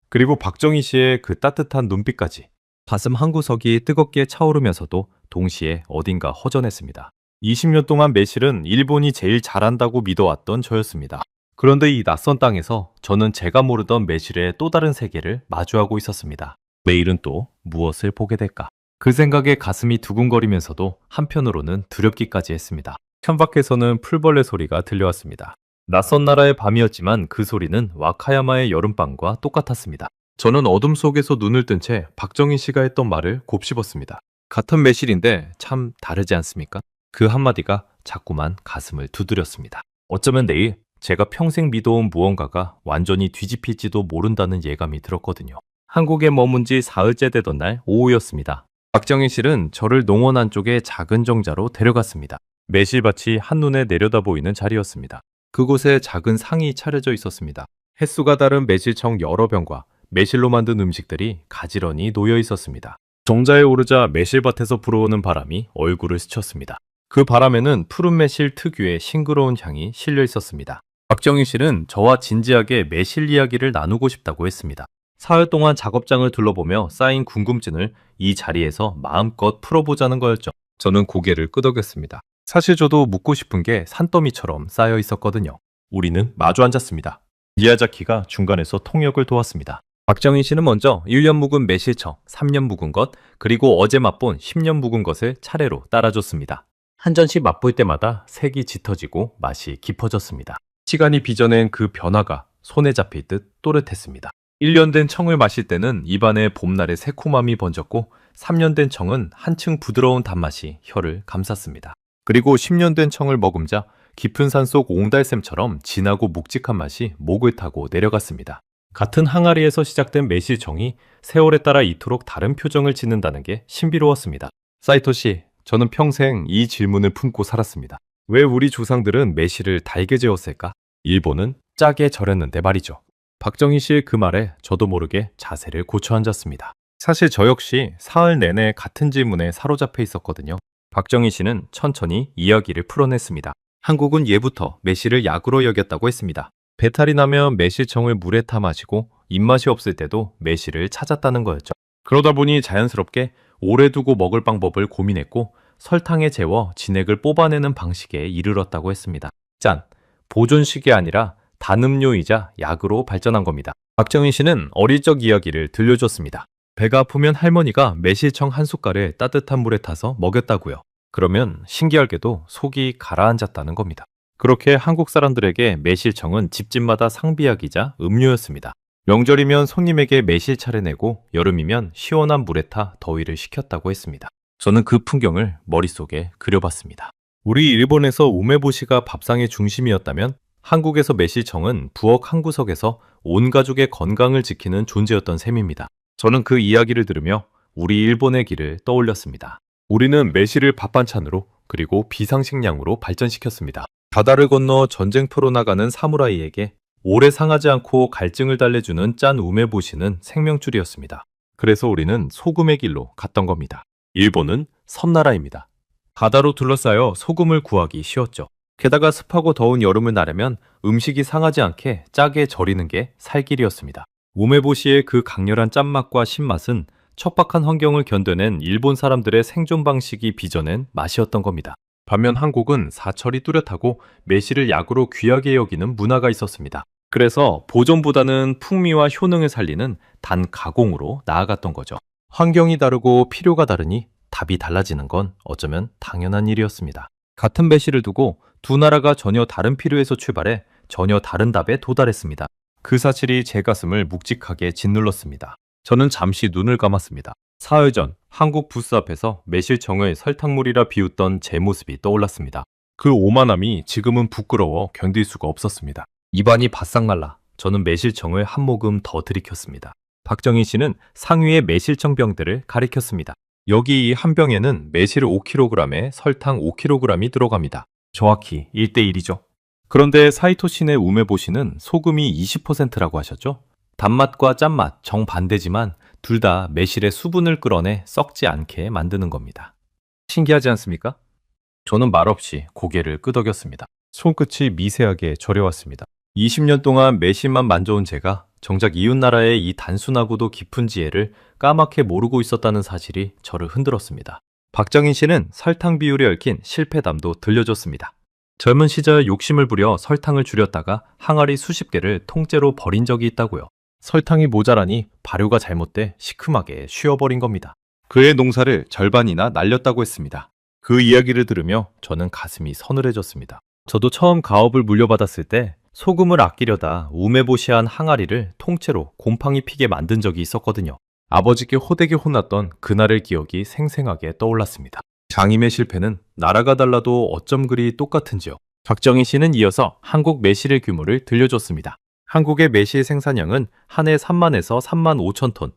그리고 박정희 씨의 그 따뜻한 눈빛까지. 가슴 한구석이 뜨겁게 차오르면서도 동시에 어딘가 허전했습니다. 20년 동안 매실은 일본이 제일 잘한다고 믿어왔던 저였습니다. 그런데 이 낯선 땅에서 저는 제가 모르던 매실의 또 다른 세계를 마주하고 있었습니다. 내일은 또 무엇을 보게 될까? 그 생각에 가슴이 두근거리면서도 한편으로는 두렵기까지 했습니다. 현밖에서는 풀벌레 소리가 들려왔습니다. 낯선 나라의 밤이었지만 그 소리는 와카야마의 여름밤과 똑같았습니다. 저는 어둠 속에서 눈을 뜬 채 박정희 씨가 했던 말을 곱씹었습니다. 같은 매실인데 참 다르지 않습니까? 그 한마디가 자꾸만 가슴을 두드렸습니다. 어쩌면 내일 제가 평생 믿어온 무언가가 완전히 뒤집힐지도 모른다는 예감이 들었거든요. 한국에 머문 지 사흘째 되던 날 오후였습니다. 박정희 씨는 저를 농원 안쪽의 작은 정자로 데려갔습니다. 매실밭이 한눈에 내려다 보이는 자리였습니다. 그곳에 작은 상이 차려져 있었습니다. 횟수가 다른 매실청 여러 병과 매실로 만든 음식들이 가지런히 놓여 있었습니다. 정자에 오르자 매실밭에서 불어오는 바람이 얼굴을 스쳤습니다. 그 바람에는 푸른 매실 특유의 싱그러운 향이 실려 있었습니다. 박정희 씨는 저와 진지하게 매실 이야기를 나누고 싶다고 했습니다. 사흘 동안 작업장을 둘러보며 쌓인 궁금증을 이 자리에서 마음껏 풀어보자는 거였죠. 저는 고개를 끄덕였습니다. 사실 저도 묻고 싶은 게 산더미처럼 쌓여 있었거든요. 우리는 마주 앉았습니다. 미야자키가 중간에서 통역을 도왔습니다. 박정희 씨는 먼저 1년 묵은 매실청, 3년 묵은 것, 그리고 어제 맛본 10년 묵은 것을 차례로 따라줬습니다. 한 잔씩 맛볼 때마다 색이 짙어지고 맛이 깊어졌습니다. 시간이 빚어낸 그 변화가 손에 잡힐 듯 또렷했습니다. 1년 된 청을 마실 때는 입안에 봄날의 새콤함이 번졌고 3년 된 청은 한층 부드러운 단맛이 혀를 감쌌습니다. 그리고 10년 된 청을 머금자 깊은 산속 옹달샘처럼 진하고 묵직한 맛이 목을 타고 내려갔습니다. 같은 항아리에서 시작된 매실청이 세월에 따라 이토록 다른 표정을 짓는다는 게 신비로웠습니다. 사이토 씨, 저는 평생 이 질문을 품고 살았습니다. 왜 우리 조상들은 매실을 달게 재웠을까? 일본은 짜게 절였는데 말이죠. 박정희 씨의 그 말에 저도 모르게 자세를 고쳐 앉았습니다. 사실 저 역시 사흘 내내 같은 질문에 사로잡혀 있었거든요. 박정희 씨는 천천히 이야기를 풀어냈습니다. 한국은 예부터 매실을 약으로 여겼다고 했습니다. 배탈이 나면 매실청을 물에 타 마시고 입맛이 없을 때도 매실을 찾았다는 거였죠. 그러다 보니 자연스럽게 오래 두고 먹을 방법을 고민했고 설탕에 재워 진액을 뽑아내는 방식에 이르렀다고 했습니다. 짠! 보존식이 아니라 단음료이자 약으로 발전한 겁니다. 박정희 씨는 어릴 적 이야기를 들려줬습니다. 배가 아프면 할머니가 매실청 한 숟갈을 따뜻한 물에 타서 먹였다고요. 그러면 신기하게도 속이 가라앉았다는 겁니다. 그렇게 한국 사람들에게 매실청은 집집마다 상비약이자 음료였습니다. 명절이면 손님에게 매실 차려내고 여름이면 시원한 물에 타 더위를 식혔다고 했습니다. 저는 그 풍경을 머릿속에 그려봤습니다. 우리 일본에서 우메보시가 밥상의 중심이었다면 한국에서 매실청은 부엌 한 구석에서 온 가족의 건강을 지키는 존재였던 셈입니다. 저는 그 이야기를 들으며 우리 일본의 길을 떠올렸습니다. 우리는 매실을 밥 반찬으로 그리고 비상식량으로 발전시켰습니다. 바다를 건너 전쟁터로 나가는 사무라이에게 오래 상하지 않고 갈증을 달래주는 짠 우메보시는 생명줄이었습니다. 그래서 우리는 소금의 길로 갔던 겁니다. 일본은 섬나라입니다. 바다로 둘러싸여 소금을 구하기 쉬웠죠. 게다가 습하고 더운 여름을 나려면 음식이 상하지 않게 짜게 절이는 게 살길이었습니다. 우메보시의 그 강렬한 짠맛과 신맛은 척박한 환경을 견뎌낸 일본 사람들의 생존 방식이 빚어낸 맛이었던 겁니다. 반면 한국은 사철이 뚜렷하고 매실을 약으로 귀하게 여기는 문화가 있었습니다. 그래서 보존보다는 풍미와 효능을 살리는 단 가공으로 나아갔던 거죠. 환경이 다르고 필요가 다르니 답이 달라지는 건 어쩌면 당연한 일이었습니다. 같은 매실을 두고 두 나라가 전혀 다른 필요에서 출발해 전혀 다른 답에 도달했습니다. 그 사실이 제 가슴을 묵직하게 짓눌렀습니다. 저는 잠시 눈을 감았습니다. 사흘 전 한국 부스 앞에서 매실청을 설탕물이라 비웃던 제 모습이 떠올랐습니다. 그 오만함이 지금은 부끄러워 견딜 수가 없었습니다. 입안이 바싹 말라 저는 매실청을 한 모금 더 들이켰습니다. 박정희 씨는 상위의 매실청 병들을 가리켰습니다. 여기 이 한 병에는 매실 5kg에 설탕 5kg이 들어갑니다. 정확히 1대1이죠. 그런데 사이토 씨네 우메보시는 소금이 20%라고 하셨죠? 단맛과 짠맛 정반대지만 둘 다 매실의 수분을 끌어내 썩지 않게 만드는 겁니다. 신기하지 않습니까? 저는 말없이 고개를 끄덕였습니다. 손끝이 미세하게 저려왔습니다. 20년 동안 매실만 만져온 제가 정작 이웃나라의 이 단순하고도 깊은 지혜를 까맣게 모르고 있었다는 사실이 저를 흔들었습니다. 박정희 씨는 설탕 비율이 얽힌 실패담도 들려줬습니다. 젊은 시절 욕심을 부려 설탕을 줄였다가 항아리 수십 개를 통째로 버린 적이 있다고요. 설탕이 모자라니 발효가 잘못돼 시큼하게 쉬어버린 겁니다. 그의 농사를 절반이나 날렸다고 했습니다. 그 이야기를 들으며 저는 가슴이 서늘해졌습니다. 저도 처음 가업을 물려받았을 때 소금을 아끼려다 우메보시한 항아리를 통째로 곰팡이 피게 만든 적이 있었거든요. 아버지께 호되게 혼났던 그날의 기억이 생생하게 떠올랐습니다. 장임의 실패는 나라가 달라도 어쩜 그리 똑같은지요. 박정희 씨는 이어서 한국 매실의 규모를 들려줬습니다. 한국의 매실 생산량은 한 해 3만에서 3만 5천 톤.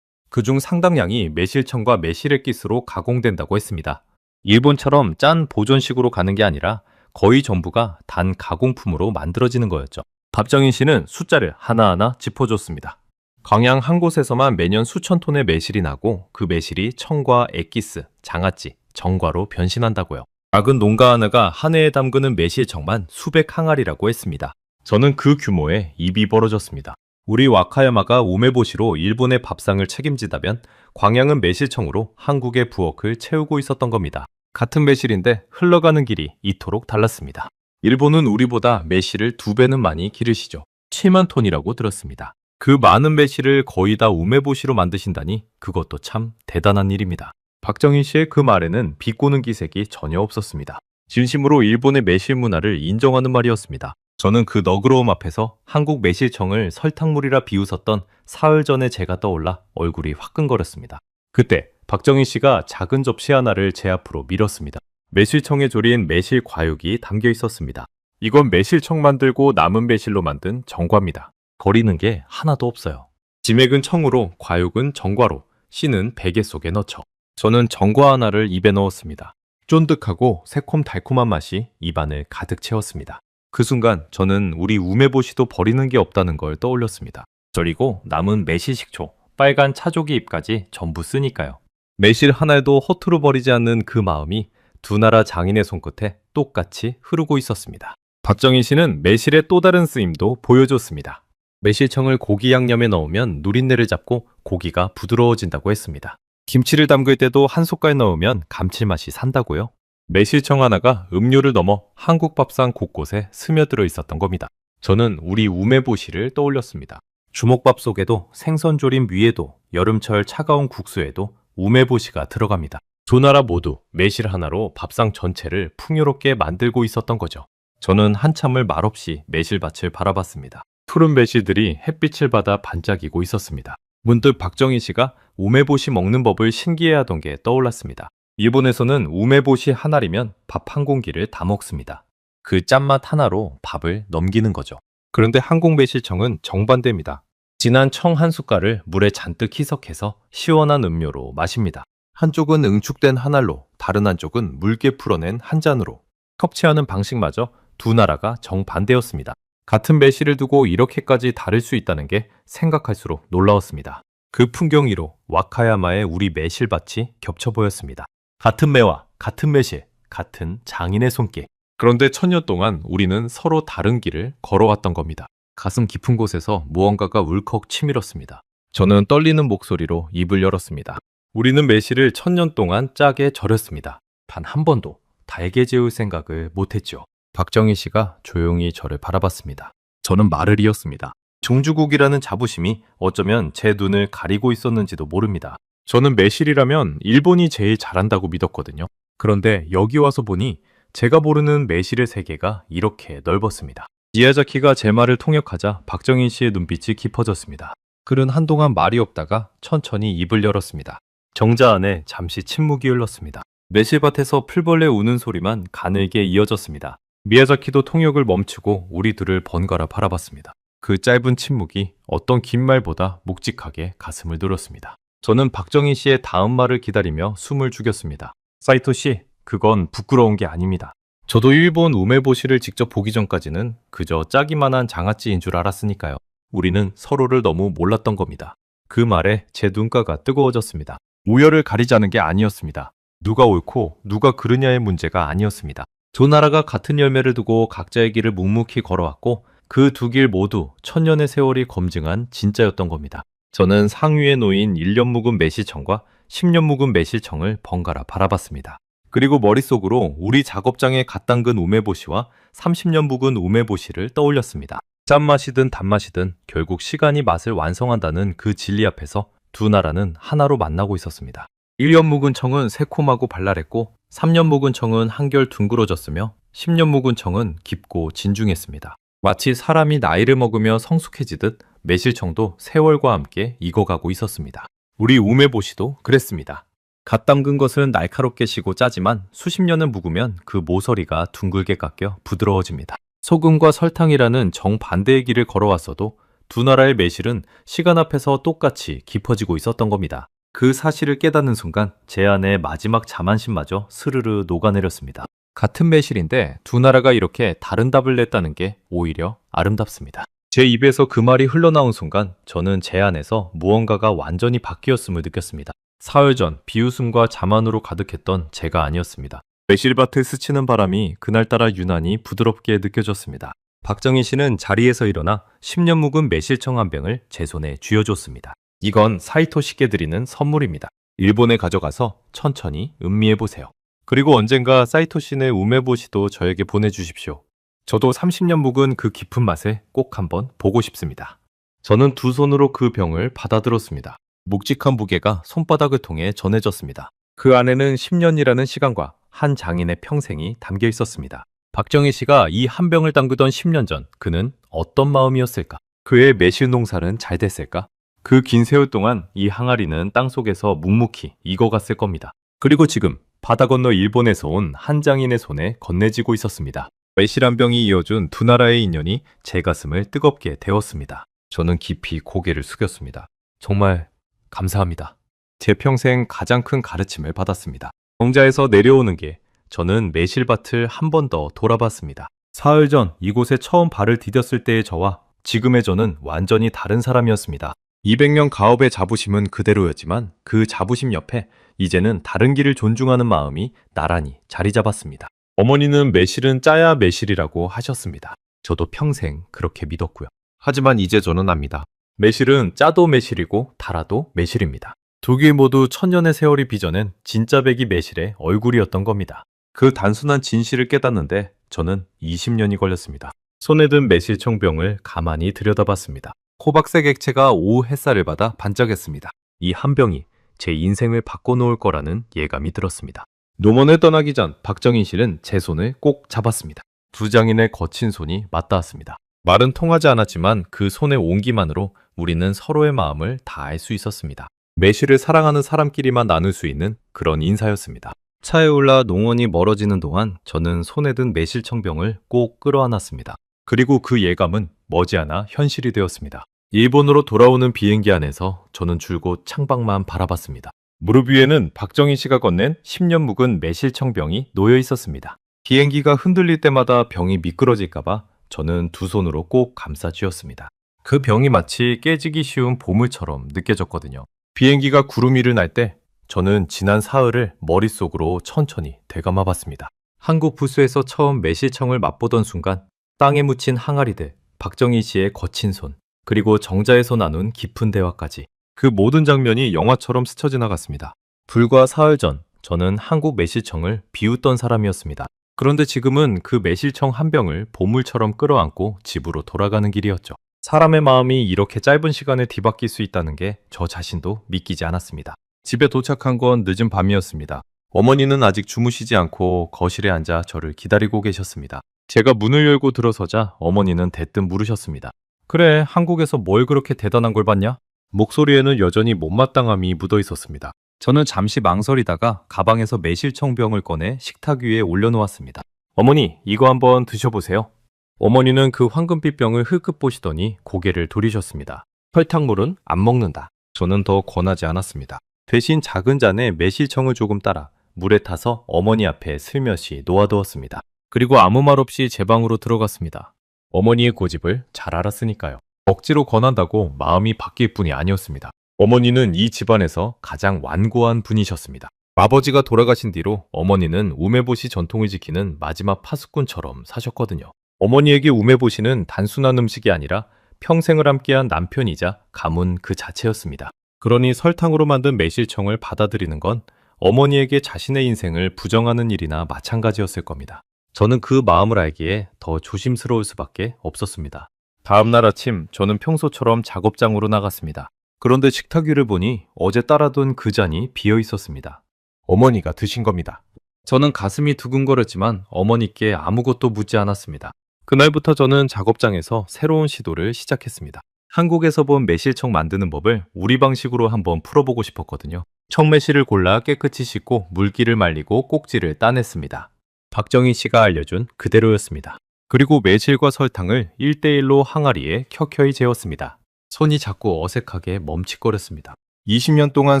그중 상당량이 매실청과 매실액기스로 가공된다고 했습니다. 일본처럼 짠 보존식으로 가는 게 아니라 거의 전부가 단 가공품으로 만들어지는 거였죠. 박정희 씨는 숫자를 하나하나 짚어줬습니다. 광양 한 곳에서만 매년 수천 톤의 매실이 나고 그 매실이 청과 액기스, 장아찌, 정과로 변신한다고요. 작은 농가 하나가 한 해에 담그는 매실청만 수백 항아리라고 했습니다. 저는 그 규모에 입이 벌어졌습니다. 우리 와카야마가 우메보시로 일본의 밥상을 책임지다면 광양은 매실청으로 한국의 부엌을 채우고 있었던 겁니다. 같은 매실인데 흘러가는 길이 이토록 달랐습니다. 일본은 우리보다 매실을 2배는 많이 기르시죠. 7만 톤이라고 들었습니다. 그 많은 매실을 거의 다 우메보시로 만드신다니 그것도 참 대단한 일입니다. 박정희 씨의 그 말에는 비꼬는 기색이 전혀 없었습니다. 진심으로 일본의 매실 문화를 인정하는 말이었습니다. 저는 그 너그러움 앞에서 한국 매실청을 설탕물이라 비웃었던 사흘 전의 제가 떠올라 얼굴이 화끈거렸습니다. 그때 박정희 씨가 작은 접시 하나를 제 앞으로 밀었습니다. 매실청에 졸인 매실 과육이 담겨 있었습니다. 이건 매실청 만들고 남은 매실로 만든 정과입니다. 버리는 게 하나도 없어요. 지맥은 청으로, 과육은 정과로, 씨는 베개 속에 넣죠. 저는 정과 하나를 입에 넣었습니다. 쫀득하고 새콤달콤한 맛이 입안을 가득 채웠습니다. 그 순간 저는 우리 우메보시도 버리는 게 없다는 걸 떠올렸습니다. 그리고 남은 매실 식초, 빨간 차조기 잎까지 전부 쓰니까요. 매실 하나도 허투루 버리지 않는 그 마음이 두 나라 장인의 손끝에 똑같이 흐르고 있었습니다. 박정희 씨는 매실의 또 다른 쓰임도 보여줬습니다. 매실청을 고기 양념에 넣으면 누린내를 잡고 고기가 부드러워진다고 했습니다. 김치를 담글 때도 한 숟갈 넣으면 감칠맛이 산다고요? 매실청 하나가 음료를 넘어 한국 밥상 곳곳에 스며들어 있었던 겁니다. 저는 우리 우메보시를 떠올렸습니다. 주먹밥 속에도 생선조림 위에도 여름철 차가운 국수에도 우메보시가 들어갑니다. 두 나라 모두 매실 하나로 밥상 전체를 풍요롭게 만들고 있었던 거죠. 저는 한참을 말없이 매실밭을 바라봤습니다. 푸른 매실들이 햇빛을 받아 반짝이고 있었습니다. 문득 박정희 씨가 우메보시 먹는 법을 신기해하던 게 떠올랐습니다. 일본에서는 우메보시 한 알이면 밥 한 공기를 다 먹습니다. 그 짠맛 하나로 밥을 넘기는 거죠. 그런데 한국 매실청은 정반대입니다. 진한 청 한 숟갈을 물에 잔뜩 희석해서 시원한 음료로 마십니다. 한쪽은 응축된 한 알로, 다른 한쪽은 묽게 풀어낸 한 잔으로. 섭취하는 방식마저 두 나라가 정반대였습니다. 같은 매실을 두고 이렇게까지 다를 수 있다는 게 생각할수록 놀라웠습니다. 그 풍경 위로 와카야마의 우리 매실밭이 겹쳐 보였습니다. 같은 매와 같은 매실, 같은 장인의 손길. 그런데 1000년 동안 우리는 서로 다른 길을 걸어왔던 겁니다. 가슴 깊은 곳에서 무언가가 울컥 치밀었습니다. 저는 떨리는 목소리로 입을 열었습니다. 우리는 매실을 1000년 동안 짜게 절였습니다. 단 한 번도 달게 재울 생각을 못했죠. 박정희 씨가 조용히 저를 바라봤습니다. 저는 말을 이었습니다. 종주국이라는 자부심이 어쩌면 제 눈을 가리고 있었는지도 모릅니다. 저는 매실이라면 일본이 제일 잘한다고 믿었거든요. 그런데 여기 와서 보니 제가 모르는 매실의 세계가 이렇게 넓었습니다. 미야자키가 제 말을 통역하자 박정희 씨의 눈빛이 깊어졌습니다. 그는 한동안 말이 없다가 천천히 입을 열었습니다. 정자 안에 잠시 침묵이 흘렀습니다. 매실밭에서 풀벌레 우는 소리만 가늘게 이어졌습니다. 미야자키도 통역을 멈추고 우리 둘을 번갈아 바라봤습니다. 그 짧은 침묵이 어떤 긴 말보다 묵직하게 가슴을 누렸습니다. 저는 박정희 씨의 다음 말을 기다리며 숨을 죽였습니다. 사이토 씨, 그건 부끄러운 게 아닙니다. 저도 일본 우메보시를 직접 보기 전까지는 그저 짜기만한 장아찌인 줄 알았으니까요. 우리는 서로를 너무 몰랐던 겁니다. 그 말에 제 눈가가 뜨거워졌습니다. 우열을 가리자는 게 아니었습니다. 누가 옳고 누가 그르냐의 문제가 아니었습니다. 두 나라가 같은 열매를 두고 각자의 길을 묵묵히 걸어왔고 그 두 길 모두 1000년의 세월이 검증한 진짜였던 겁니다. 저는 상위에 놓인 1년 묵은 매실청과 10년 묵은 매실청을 번갈아 바라봤습니다. 그리고 머릿속으로 우리 작업장에 갓 담근 우메보시와 30년 묵은 우메보시를 떠올렸습니다. 짠맛이든 단맛이든 결국 시간이 맛을 완성한다는 그 진리 앞에서 두 나라는 하나로 만나고 있었습니다. 1년 묵은 청은 새콤하고 발랄했고 3년 묵은 청은 한결 둥그러졌으며 10년 묵은 청은 깊고 진중했습니다. 마치 사람이 나이를 먹으며 성숙해지듯 매실청도 세월과 함께 익어가고 있었습니다. 우리 우메보시도 그랬습니다. 갓 담근 것은 날카롭게 시고 짜지만 수십 년을 묵으면 그 모서리가 둥글게 깎여 부드러워집니다. 소금과 설탕이라는 정반대의 길을 걸어왔어도 두 나라의 매실은 시간 앞에서 똑같이 깊어지고 있었던 겁니다. 그 사실을 깨닫는 순간 제 안에 마지막 자만심마저 스르르 녹아내렸습니다. 같은 매실인데 두 나라가 이렇게 다른 답을 냈다는 게 오히려 아름답습니다. 제 입에서 그 말이 흘러나온 순간 저는 제 안에서 무언가가 완전히 바뀌었음을 느꼈습니다. 사흘 전 비웃음과 자만으로 가득했던 제가 아니었습니다. 매실밭을 스치는 바람이 그날따라 유난히 부드럽게 느껴졌습니다. 박정희 씨는 자리에서 일어나 10년 묵은 매실청 한 병을 제 손에 쥐어줬습니다. 이건 사이토 씨께 드리는 선물입니다. 일본에 가져가서 천천히 음미해보세요. 그리고 언젠가 사이토 씨네 우메보시도 저에게 보내주십시오. 저도 30년 묵은 그 깊은 맛에 꼭 한번 보고 싶습니다. 저는 두 손으로 그 병을 받아들었습니다. 묵직한 무게가 손바닥을 통해 전해졌습니다. 그 안에는 10년이라는 시간과 한 장인의 평생이 담겨 있었습니다. 박정희 씨가 이 한 병을 담그던 10년 전 그는 어떤 마음이었을까? 그의 매실 농사는 잘 됐을까? 그 긴 세월 동안 이 항아리는 땅속에서 묵묵히 익어갔을 겁니다. 그리고 지금 바다 건너 일본에서 온 한 장인의 손에 건네지고 있었습니다. 매실 한 병이 이어준 두 나라의 인연이 제 가슴을 뜨겁게 데웠습니다. 저는 깊이 고개를 숙였습니다. 정말 감사합니다. 제 평생 가장 큰 가르침을 받았습니다. 정자에서 내려오는 게 저는 매실밭을 한 번 더 돌아봤습니다. 사흘 전 이곳에 처음 발을 디뎠을 때의 저와 지금의 저는 완전히 다른 사람이었습니다. 200년 가업의 자부심은 그대로였지만 그 자부심 옆에 이제는 다른 길을 존중하는 마음이 나란히 자리 잡았습니다. 어머니는 매실은 짜야 매실이라고 하셨습니다. 저도 평생 그렇게 믿었고요. 하지만 이제 저는 압니다. 매실은 짜도 매실이고 달아도 매실입니다. 두 길 모두 천년의 세월이 빚어낸 진짜 백이 매실의 얼굴이었던 겁니다. 그 단순한 진실을 깨닫는데 저는 20년이 걸렸습니다. 손에 든 매실청병을 가만히 들여다봤습니다. 호박색 액체가 오후 햇살을 받아 반짝였습니다. 이 한 병이 제 인생을 바꿔놓을 거라는 예감이 들었습니다. 노원을 떠나기 전 박정희 씨는 제 손을 꼭 잡았습니다. 두 장인의 거친 손이 맞닿았습니다. 말은 통하지 않았지만 그 손의 온기만으로 우리는 서로의 마음을 다 알 수 있었습니다. 매실을 사랑하는 사람끼리만 나눌 수 있는 그런 인사였습니다. 차에 올라 농원이 멀어지는 동안 저는 손에 든 매실청병을 꼭 끌어안았습니다. 그리고 그 예감은 머지않아 현실이 되었습니다. 일본으로 돌아오는 비행기 안에서 저는 줄곧 창밖만 바라봤습니다. 무릎 위에는 박정희 씨가 건넨 10년 묵은 매실청병이 놓여 있었습니다. 비행기가 흔들릴 때마다 병이 미끄러질까봐 저는 두 손으로 꼭 감싸 쥐었습니다. 그 병이 마치 깨지기 쉬운 보물처럼 느껴졌거든요. 비행기가 구름 위를 날 때 저는 지난 사흘을 머릿속으로 천천히 되감아 봤습니다. 한국 부수에서 처음 매실청을 맛보던 순간 땅에 묻힌 항아리들, 박정희 씨의 거친 손, 그리고 정자에서 나눈 깊은 대화까지 그 모든 장면이 영화처럼 스쳐 지나갔습니다. 불과 사흘 전 저는 한국 매실청을 비웃던 사람이었습니다. 그런데 지금은 그 매실청 한 병을 보물처럼 끌어안고 집으로 돌아가는 길이었죠. 사람의 마음이 이렇게 짧은 시간에 뒤바뀔 수 있다는 게 저 자신도 믿기지 않았습니다. 집에 도착한 건 늦은 밤이었습니다. 어머니는 아직 주무시지 않고 거실에 앉아 저를 기다리고 계셨습니다. 제가 문을 열고 들어서자 어머니는 대뜸 물으셨습니다. 그래, 한국에서 뭘 그렇게 대단한 걸 봤냐? 목소리에는 여전히 못마땅함이 묻어 있었습니다. 저는 잠시 망설이다가 가방에서 매실청병을 꺼내 식탁 위에 올려놓았습니다. 어머니, 이거 한번 드셔보세요. 어머니는 그 황금빛 병을 흘끗 보시더니 고개를 돌리셨습니다. 설탕물은 안 먹는다. 저는 더 권하지 않았습니다. 대신 작은 잔에 매실청을 조금 따라 물에 타서 어머니 앞에 슬며시 놓아두었습니다. 그리고 아무 말 없이 제 방으로 들어갔습니다. 어머니의 고집을 잘 알았으니까요. 억지로 권한다고 마음이 바뀔 뿐이 아니었습니다. 어머니는 이 집안에서 가장 완고한 분이셨습니다. 아버지가 돌아가신 뒤로 어머니는 우메보시 전통을 지키는 마지막 파수꾼처럼 사셨거든요. 어머니에게 우메보시는 단순한 음식이 아니라 평생을 함께한 남편이자 가문 그 자체였습니다. 그러니 설탕으로 만든 매실청을 받아들이는 건 어머니에게 자신의 인생을 부정하는 일이나 마찬가지였을 겁니다. 저는 그 마음을 알기에 더 조심스러울 수밖에 없었습니다. 다음 날 아침 저는 평소처럼 작업장으로 나갔습니다. 그런데 식탁 위를 보니 어제 따라둔 그 잔이 비어 있었습니다. 어머니가 드신 겁니다. 저는 가슴이 두근거렸지만 어머니께 아무것도 묻지 않았습니다. 그날부터 저는 작업장에서 새로운 시도를 시작했습니다. 한국에서 본 매실청 만드는 법을 우리 방식으로 한번 풀어보고 싶었거든요. 청매실을 골라 깨끗이 씻고 물기를 말리고 꼭지를 따냈습니다. 박정희 씨가 알려준 그대로였습니다. 그리고 매실과 설탕을 1대1로 항아리에 켜켜이 재웠습니다. 손이 자꾸 어색하게 멈칫거렸습니다. 20년 동안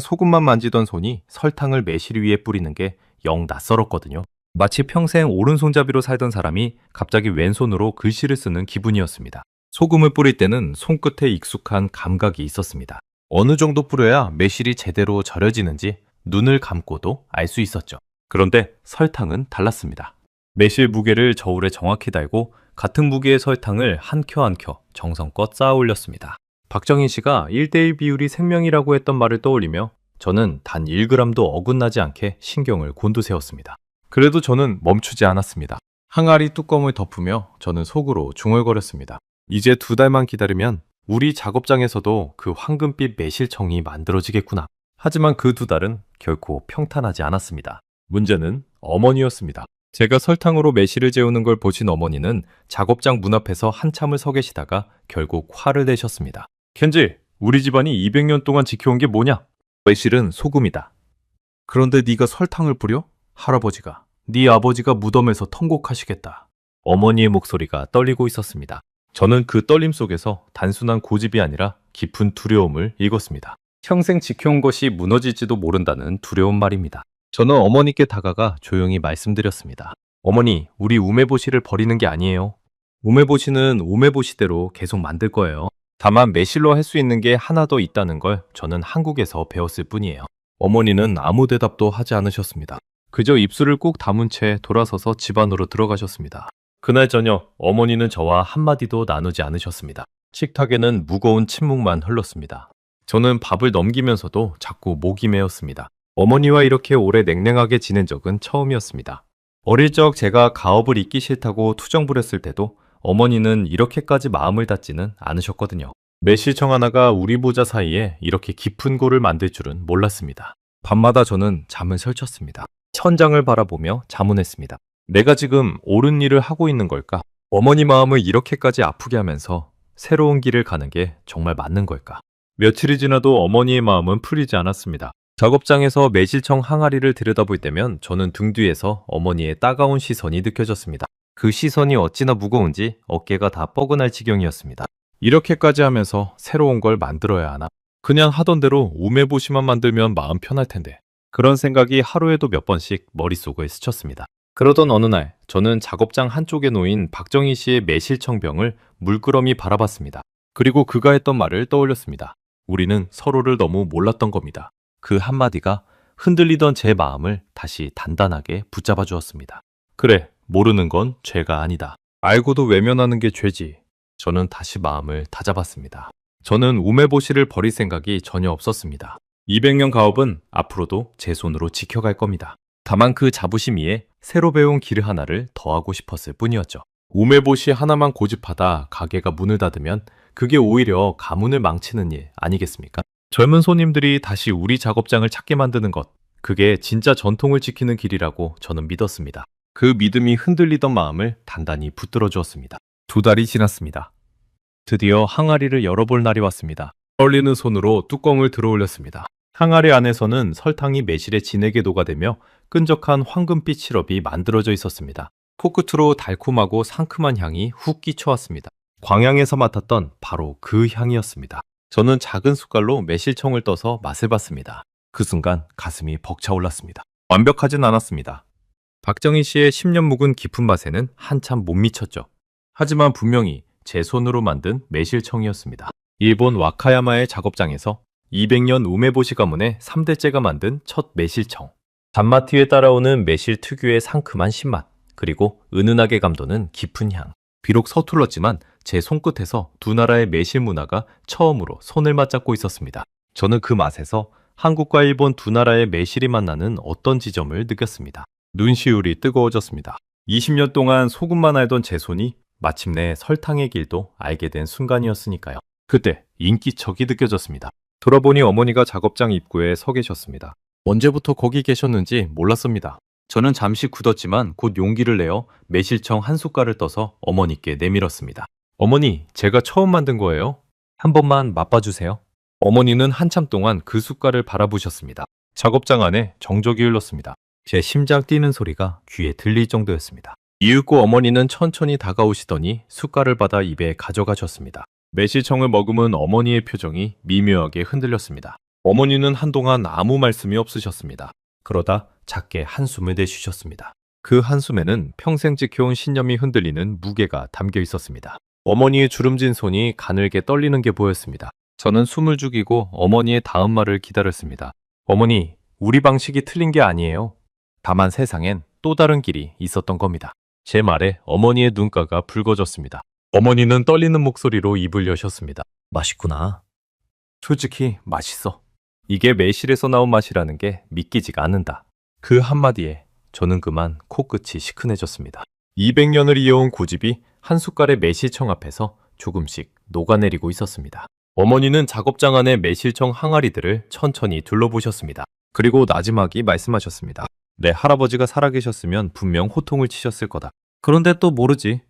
소금만 만지던 손이 설탕을 매실 위에 뿌리는 게 영 낯설었거든요. 마치 평생 오른손잡이로 살던 사람이 갑자기 왼손으로 글씨를 쓰는 기분이었습니다. 소금을 뿌릴 때는 손끝에 익숙한 감각이 있었습니다. 어느 정도 뿌려야 매실이 제대로 절여지는지 눈을 감고도 알 수 있었죠. 그런데 설탕은 달랐습니다. 매실 무게를 저울에 정확히 달고 같은 무게의 설탕을 한 켜 한 켜 정성껏 쌓아 올렸습니다. 박정희 씨가 1대1 비율이 생명이라고 했던 말을 떠올리며 저는 단 1g도 어긋나지 않게 신경을 곤두세웠습니다. 그래도 저는 멈추지 않았습니다. 항아리 뚜껑을 덮으며 저는 속으로 중얼거렸습니다. 이제 2달만 기다리면 우리 작업장에서도 그 황금빛 매실청이 만들어지겠구나. 하지만 그 2달은 결코 평탄하지 않았습니다. 문제는 어머니였습니다. 제가 설탕으로 매실을 재우는 걸 보신 어머니는 작업장 문 앞에서 한참을 서 계시다가 결국 화를 내셨습니다. 켄지, 우리 집안이 200년 동안 지켜온 게 뭐냐? 매실은 소금이다. 그런데 네가 설탕을 뿌려? 할아버지가, 네 아버지가 무덤에서 통곡하시겠다. 어머니의 목소리가 떨리고 있었습니다. 저는 그 떨림 속에서 단순한 고집이 아니라 깊은 두려움을 읽었습니다. 평생 지켜온 것이 무너질지도 모른다는 두려운 말입니다. 저는 어머니께 다가가 조용히 말씀드렸습니다. 어머니, 우리 우메보시를 버리는 게 아니에요. 우메보시는 우메보시대로 계속 만들 거예요. 다만 매실로 할 수 있는 게 하나 더 있다는 걸 저는 한국에서 배웠을 뿐이에요. 어머니는 아무 대답도 하지 않으셨습니다. 그저 입술을 꾹 다문 채 돌아서서 집 안으로 들어가셨습니다. 그날 저녁 어머니는 저와 한마디도 나누지 않으셨습니다. 식탁에는 무거운 침묵만 흘렀습니다. 저는 밥을 넘기면서도 자꾸 목이 메었습니다. 어머니와 이렇게 오래 냉랭하게 지낸 적은 처음이었습니다. 어릴 적 제가 가업을 잊기 싫다고 투정 부렸을 때도 어머니는 이렇게까지 마음을 닫지는 않으셨거든요. 매실청 하나가 우리 보자 사이에 이렇게 깊은 골을 만들 줄은 몰랐습니다. 밤마다 저는 잠을 설쳤습니다. 천장을 바라보며 자문했습니다. 내가 지금 옳은 일을 하고 있는 걸까? 어머니 마음을 이렇게까지 아프게 하면서 새로운 길을 가는 게 정말 맞는 걸까? 며칠이 지나도 어머니의 마음은 풀리지 않았습니다. 작업장에서 매실청 항아리를 들여다볼 때면 저는 등 뒤에서 어머니의 따가운 시선이 느껴졌습니다. 그 시선이 어찌나 무거운지 어깨가 다 뻐근할 지경이었습니다. 이렇게까지 하면서 새로운 걸 만들어야 하나? 그냥 하던 대로 우메보시만 만들면 마음 편할 텐데. 그런 생각이 하루에도 몇 번씩 머릿속을 스쳤습니다. 그러던 어느 날 저는 작업장 한쪽에 놓인 박정희 씨의 매실청병을 물끄러미 바라봤습니다. 그리고 그가 했던 말을 떠올렸습니다. 우리는 서로를 너무 몰랐던 겁니다. 그 한마디가 흔들리던 제 마음을 다시 단단하게 붙잡아 주었습니다. 그래, 모르는 건 죄가 아니다. 알고도 외면하는 게 죄지. 저는 다시 마음을 다잡았습니다. 저는 우메보시를 버릴 생각이 전혀 없었습니다. 200년 가업은 앞으로도 제 손으로 지켜갈 겁니다. 다만 그 자부심 위에 새로 배운 길 하나를 더하고 싶었을 뿐이었죠. 우메보시 하나만 고집하다 가게가 문을 닫으면 그게 오히려 가문을 망치는 일 아니겠습니까? 젊은 손님들이 다시 우리 작업장을 찾게 만드는 것, 그게 진짜 전통을 지키는 길이라고 저는 믿었습니다. 그 믿음이 흔들리던 마음을 단단히 붙들어 주었습니다. 2달이 지났습니다. 드디어 항아리를 열어볼 날이 왔습니다. 떨리는 손으로 뚜껑을 들어 올렸습니다. 항아리 안에서는 설탕이 매실에 진하게 녹아들며 끈적한 황금빛 시럽이 만들어져 있었습니다. 코끝으로 달콤하고 상큼한 향이 훅 끼쳐왔습니다. 광양에서 맡았던 바로 그 향이었습니다. 저는 작은 숟갈로 매실청을 떠서 맛을 봤습니다. 그 순간 가슴이 벅차올랐습니다. 완벽하진 않았습니다. 박정희 씨의 10년 묵은 깊은 맛에는 한참 못 미쳤죠. 하지만 분명히 제 손으로 만든 매실청이었습니다. 일본 와카야마의 작업장에서 200년 우메보시 가문의 3대째가 만든 첫 매실청. 단맛 뒤에 따라오는 매실 특유의 상큼한 신맛, 그리고 은은하게 감도는 깊은 향. 비록 서툴렀지만 제 손끝에서 두 나라의 매실 문화가 처음으로 손을 맞잡고 있었습니다. 저는 그 맛에서 한국과 일본 두 나라의 매실이 만나는 어떤 지점을 느꼈습니다. 눈시울이 뜨거워졌습니다. 20년 동안 소금만 알던 제 손이 마침내 설탕의 길도 알게 된 순간이었으니까요. 그때 인기척이 느껴졌습니다. 돌아보니 어머니가 작업장 입구에 서 계셨습니다. 언제부터 거기 계셨는지 몰랐습니다. 저는 잠시 굳었지만 곧 용기를 내어 매실청 한 숟갈을 떠서 어머니께 내밀었습니다. 어머니, 제가 처음 만든 거예요. 한 번만 맛봐주세요. 어머니는 한참 동안 그 숟갈을 바라보셨습니다. 작업장 안에 정적이 흘렀습니다. 제 심장 뛰는 소리가 귀에 들릴 정도였습니다. 이윽고 어머니는 천천히 다가오시더니 숟갈을 받아 입에 가져가셨습니다. 매실청을 머금은 어머니의 표정이 미묘하게 흔들렸습니다. 어머니는 한동안 아무 말씀이 없으셨습니다. 그러다 작게 한숨을 내쉬셨습니다. 그 한숨에는 평생 지켜온 신념이 흔들리는 무게가 담겨 있었습니다. 어머니의 주름진 손이 가늘게 떨리는 게 보였습니다. 저는 숨을 죽이고 어머니의 다음 말을 기다렸습니다. 어머니, 우리 방식이 틀린 게 아니에요. 다만 세상엔 또 다른 길이 있었던 겁니다. 제 말에 어머니의 눈가가 붉어졌습니다. 어머니는 떨리는 목소리로 입을 여셨습니다. 맛있구나. 솔직히 맛있어. 이게 매실에서 나온 맛이라는 게 믿기지가 않는다. 그 한마디에 저는 그만 코끝이 시큰해졌습니다. 200년을 이어온 고집이 한 숟갈의 매실청 앞에서 조금씩 녹아내리고 있었습니다. 어머니는 작업장 안의 매실청 항아리들을 천천히 둘러보셨습니다. 그리고 나지막이 말씀하셨습니다. 내 할아버지가 살아계셨으면 분명 호통을 치셨을 거다. 그런데 또 모르지.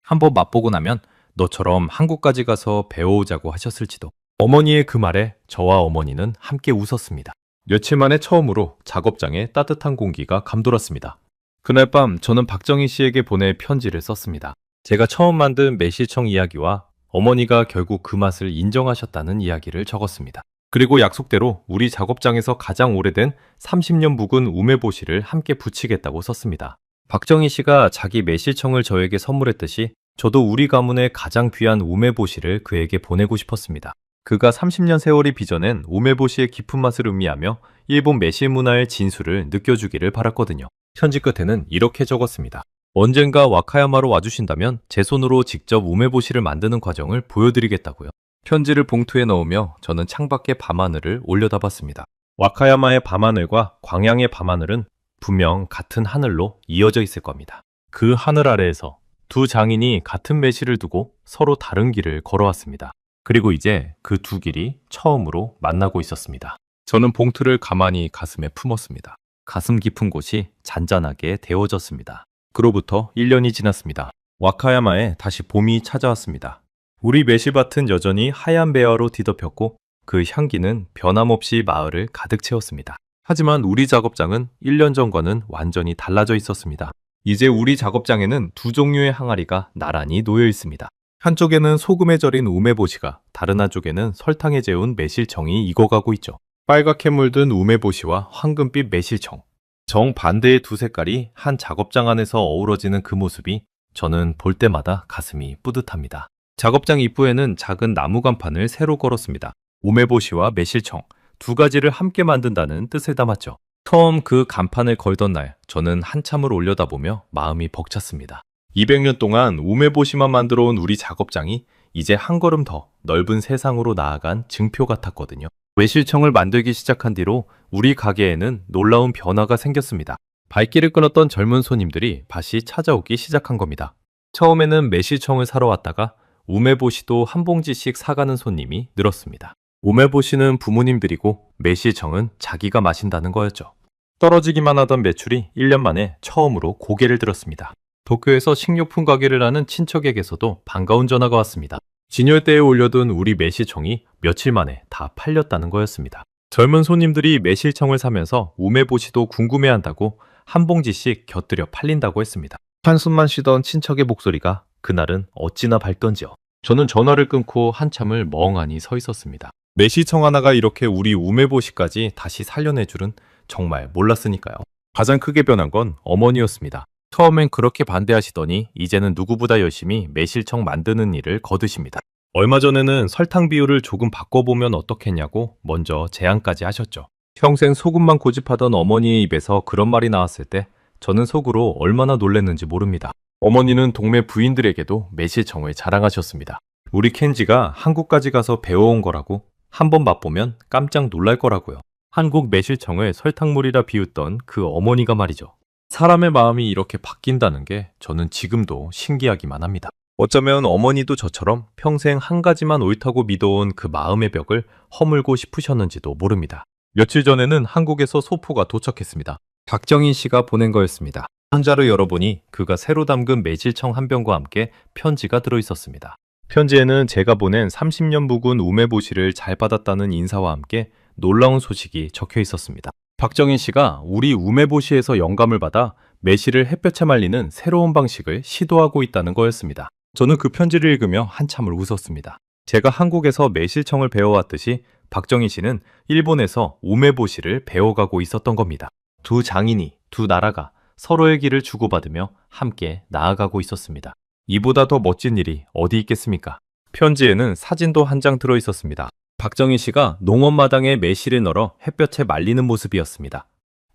한번 맛보고 나면 너처럼 한국까지 가서 배워오자고 하셨을지도. 어머니의 그 말에 저와 어머니는 함께 웃었습니다. 며칠 만에 처음으로 작업장에 따뜻한 공기가 감돌았습니다. 그날 밤 저는 박정희 씨에게 보낼 편지를 썼습니다. 제가 처음 만든 매실청 이야기와 어머니가 결국 그 맛을 인정하셨다는 이야기를 적었습니다. 그리고 약속대로 우리 작업장에서 가장 오래된 30년 묵은 우메보시를 함께 붙이겠다고 썼습니다. 박정희 씨가 자기 매실청을 저에게 선물했듯이 저도 우리 가문의 가장 귀한 우메보시를 그에게 보내고 싶었습니다. 그가 30년 세월이 빚어낸 우메보시의 깊은 맛을 음미하며 일본 매실 문화의 진수를 느껴주기를 바랐거든요. 편지 끝에는 이렇게 적었습니다. 언젠가 와카야마로 와주신다면 제 손으로 직접 우메보시를 만드는 과정을 보여드리겠다고요. 편지를 봉투에 넣으며 저는 창밖의 밤하늘을 올려다봤습니다. 와카야마의 밤하늘과 광양의 밤하늘은 분명 같은 하늘로 이어져 있을 겁니다. 그 하늘 아래에서 두 장인이 같은 매실을 두고 서로 다른 길을 걸어왔습니다. 그리고 이제 그 두 길이 처음으로 만나고 있었습니다. 저는 봉투를 가만히 가슴에 품었습니다. 가슴 깊은 곳이 잔잔하게 데워졌습니다. 그로부터 1년이 지났습니다. 와카야마에 다시 봄이 찾아왔습니다. 우리 매실밭은 여전히 하얀 배화로 뒤덮였고 그 향기는 변함없이 마을을 가득 채웠습니다. 하지만 우리 작업장은 1년 전과는 완전히 달라져 있었습니다. 이제 우리 작업장에는 두 종류의 항아리가 나란히 놓여 있습니다. 한쪽에는 소금에 절인 우메보시가, 다른 한쪽에는 설탕에 재운 매실청이 익어가고 있죠. 빨갛게 물든 우메보시와 황금빛 매실청. 정반대의 두 색깔이 한 작업장 안에서 어우러지는 그 모습이 저는 볼 때마다 가슴이 뿌듯합니다. 작업장 입구에는 작은 나무 간판을 새로 걸었습니다. 우메보시와 매실청 두 가지를 함께 만든다는 뜻을 담았죠. 처음 그 간판을 걸던 날 저는 한참을 올려다보며 마음이 벅찼습니다. 200년 동안 우메보시만 만들어 온 우리 작업장이 이제 한 걸음 더 넓은 세상으로 나아간 증표 같았거든요. 매실청을 만들기 시작한 뒤로 우리 가게에는 놀라운 변화가 생겼습니다. 발길을 끊었던 젊은 손님들이 다시 찾아오기 시작한 겁니다. 처음에는 매실청을 사러 왔다가 우메보시도 한 봉지씩 사가는 손님이 늘었습니다. 우메보시는 부모님들이고 매실청은 자기가 마신다는 거였죠. 떨어지기만 하던 매출이 1년 만에 처음으로 고개를 들었습니다. 도쿄에서 식료품 가게를 하는 친척에게서도 반가운 전화가 왔습니다. 진열대에 올려둔 우리 매실청이 며칠 만에 다 팔렸다는 거였습니다. 젊은 손님들이 매실청을 사면서 우메보시도 궁금해한다고 한 봉지씩 곁들여 팔린다고 했습니다. 한숨만 쉬던 친척의 목소리가 그날은 어찌나 밝던지요. 저는 전화를 끊고 한참을 멍하니 서 있었습니다. 매실청 하나가 이렇게 우리 우메보시까지 다시 살려내 줄은 정말 몰랐으니까요. 가장 크게 변한 건 어머니였습니다. 처음엔 그렇게 반대하시더니 이제는 누구보다 열심히 매실청 만드는 일을 거두십니다. 얼마 전에는 설탕 비율을 조금 바꿔보면 어떻겠냐고 먼저 제안까지 하셨죠. 평생 소금만 고집하던 어머니의 입에서 그런 말이 나왔을 때 저는 속으로 얼마나 놀랐는지 모릅니다. 어머니는 동네 부인들에게도 매실청을 자랑하셨습니다. 우리 켄지가 한국까지 가서 배워온 거라고, 한번 맛보면 깜짝 놀랄 거라고요. 한국 매실청을 설탕물이라 비웃던 그 어머니가 말이죠. 사람의 마음이 이렇게 바뀐다는 게 저는 지금도 신기하기만 합니다. 어쩌면 어머니도 저처럼 평생 한 가지만 옳다고 믿어온 그 마음의 벽을 허물고 싶으셨는지도 모릅니다. 며칠 전에는 한국에서 소포가 도착했습니다. 박정희 씨가 보낸 거였습니다. 상자를 열어보니 그가 새로 담근 매실청 한 병과 함께 편지가 들어있었습니다. 편지에는 제가 보낸 30년 묵은 우메보시를 잘 받았다는 인사와 함께 놀라운 소식이 적혀 있었습니다. 박정희 씨가 우리 우메보시에서 영감을 받아 매실을 햇볕에 말리는 새로운 방식을 시도하고 있다는 거였습니다. 저는 그 편지를 읽으며 한참을 웃었습니다. 제가 한국에서 매실청을 배워왔듯이 박정희 씨는 일본에서 우메보시를 배워가고 있었던 겁니다. 두 장인이, 두 나라가 서로의 길을 주고받으며 함께 나아가고 있었습니다. 이보다 더 멋진 일이 어디 있겠습니까? 편지에는 사진도 한 장 들어 있었습니다. 박정희 씨가 농원마당에 매실을 널어 햇볕에 말리는 모습이었습니다.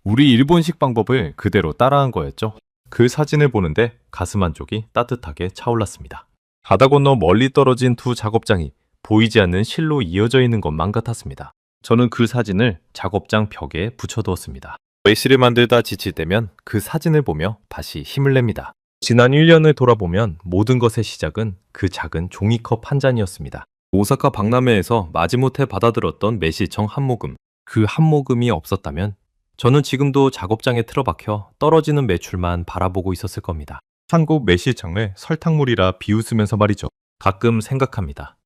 우리 일본식 방법을 그대로 따라한 거였죠. 그 사진을 보는데 가슴 한쪽이 따뜻하게 차올랐습니다. 바다 건너 멀리 떨어진 두 작업장이 보이지 않는 실로 이어져 있는 것만 같았습니다. 저는 그 사진을 작업장 벽에 붙여두었습니다. 매실을 만들다 지칠 때면 그 사진을 보며 다시 힘을 냅니다. 지난 1년을 돌아보면 모든 것의 시작은 그 작은 종이컵 한 잔이었습니다. 오사카 박람회에서 마지못해 받아들었던 매실청 한 모금. 그 한 모금이 없었다면 저는 지금도 작업장에 틀어박혀 떨어지는 매출만 바라보고 있었을 겁니다. 한국 매실청을 설탕물이라 비웃으면서 말이죠. 가끔 생각합니다.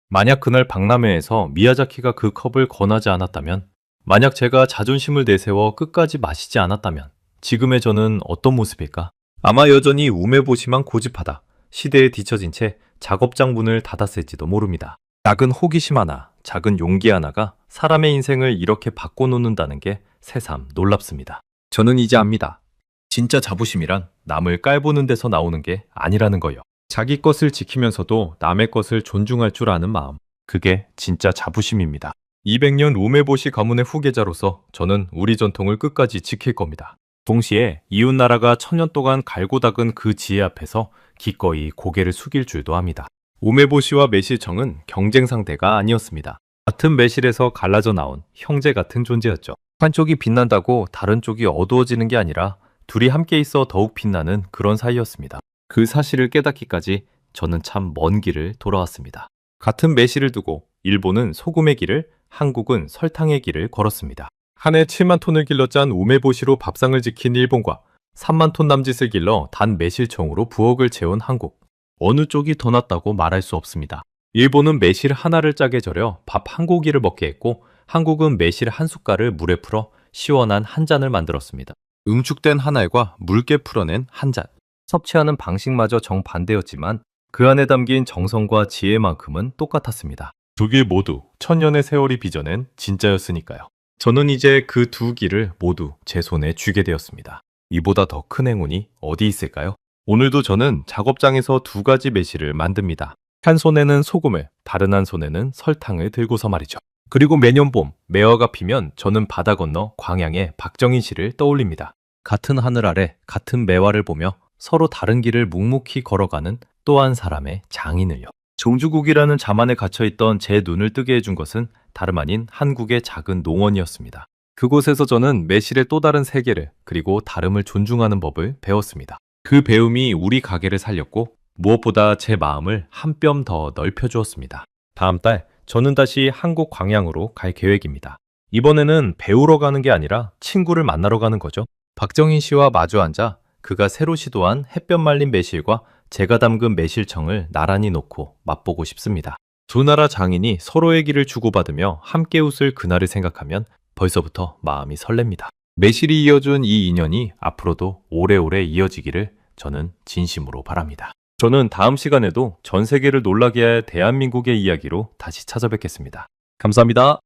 만약 그날 박람회에서 미야자키가 그 컵을 권하지 않았다면, 만약 제가 자존심을 내세워 끝까지 마시지 않았다면 지금의 저는 어떤 모습일까? 아마 여전히 우메보시만 고집하다 시대에 뒤처진 채 작업장 문을 닫았을지도 모릅니다. 작은 호기심 하나, 작은 용기 하나가 사람의 인생을 이렇게 바꿔놓는다는 게 새삼 놀랍습니다. 저는 이제 압니다. 진짜 자부심이란 남을 깔보는 데서 나오는 게 아니라는 거요. 자기 것을 지키면서도 남의 것을 존중할 줄 아는 마음. 그게 진짜 자부심입니다. 200년 우메보시 가문의 후계자로서 저는 우리 전통을 끝까지 지킬 겁니다. 동시에 이웃나라가 천년 동안 갈고 닦은 그 지혜 앞에서 기꺼이 고개를 숙일 줄도 압니다. 우메보시와 매실청은 경쟁 상대가 아니었습니다. 같은 매실에서 갈라져 나온 형제 같은 존재였죠. 한쪽이 빛난다고 다른 쪽이 어두워지는 게 아니라 둘이 함께 있어 더욱 빛나는 그런 사이였습니다. 그 사실을 깨닫기까지 저는 참 먼 길을 돌아왔습니다. 같은 매실을 두고 일본은 소금의 길을, 한국은 설탕의 길을 걸었습니다. 한 해 7만 톤을 길러 짠 우메보시로 밥상을 지킨 일본과 3만 톤 남짓을 길러 단 매실청으로 부엌을 채운 한국. 어느 쪽이 더 낫다고 말할 수 없습니다. 일본은 매실 하나를 짜게 절여 밥 한 고기를 먹게 했고, 한국은 매실 한 숟갈을 물에 풀어 시원한 한 잔을 만들었습니다. 응축된 한 알과 묽게 풀어낸 한 잔. 섭취하는 방식마저 정반대였지만 그 안에 담긴 정성과 지혜만큼은 똑같았습니다. 두 길 모두 천년의 세월이 빚어낸 진짜였으니까요. 저는 이제 그 두 길을 모두 제 손에 쥐게 되었습니다. 이보다 더 큰 행운이 어디 있을까요? 오늘도 저는 작업장에서 두 가지 매실을 만듭니다. 한 손에는 소금을, 다른 한 손에는 설탕을 들고서 말이죠. 그리고 매년 봄, 매화가 피면 저는 바다 건너 광양의 박정희 씨를 떠올립니다. 같은 하늘 아래 같은 매화를 보며 서로 다른 길을 묵묵히 걸어가는 또 한 사람의 장인을요. 종주국이라는 자만에 갇혀있던 제 눈을 뜨게 해준 것은 다름 아닌 한국의 작은 농원이었습니다. 그곳에서 저는 매실의 또 다른 세계를, 그리고 다름을 존중하는 법을 배웠습니다. 그 배움이 우리 가게를 살렸고 무엇보다 제 마음을 한 뼘 더 넓혀주었습니다. 다음 달 저는 다시 한국 광양으로 갈 계획입니다. 이번에는 배우러 가는 게 아니라 친구를 만나러 가는 거죠. 박정희 씨와 마주 앉아 그가 새로 시도한 햇볕 말린 매실과 제가 담근 매실청을 나란히 놓고 맛보고 싶습니다. 두 나라 장인이 서로의 길을 주고받으며 함께 웃을 그날을 생각하면 벌써부터 마음이 설렙니다. 매실이 이어준 이 인연이 앞으로도 오래오래 이어지기를 저는 진심으로 바랍니다. 저는 다음 시간에도 전 세계를 놀라게 할 대한민국의 이야기로 다시 찾아뵙겠습니다. 감사합니다.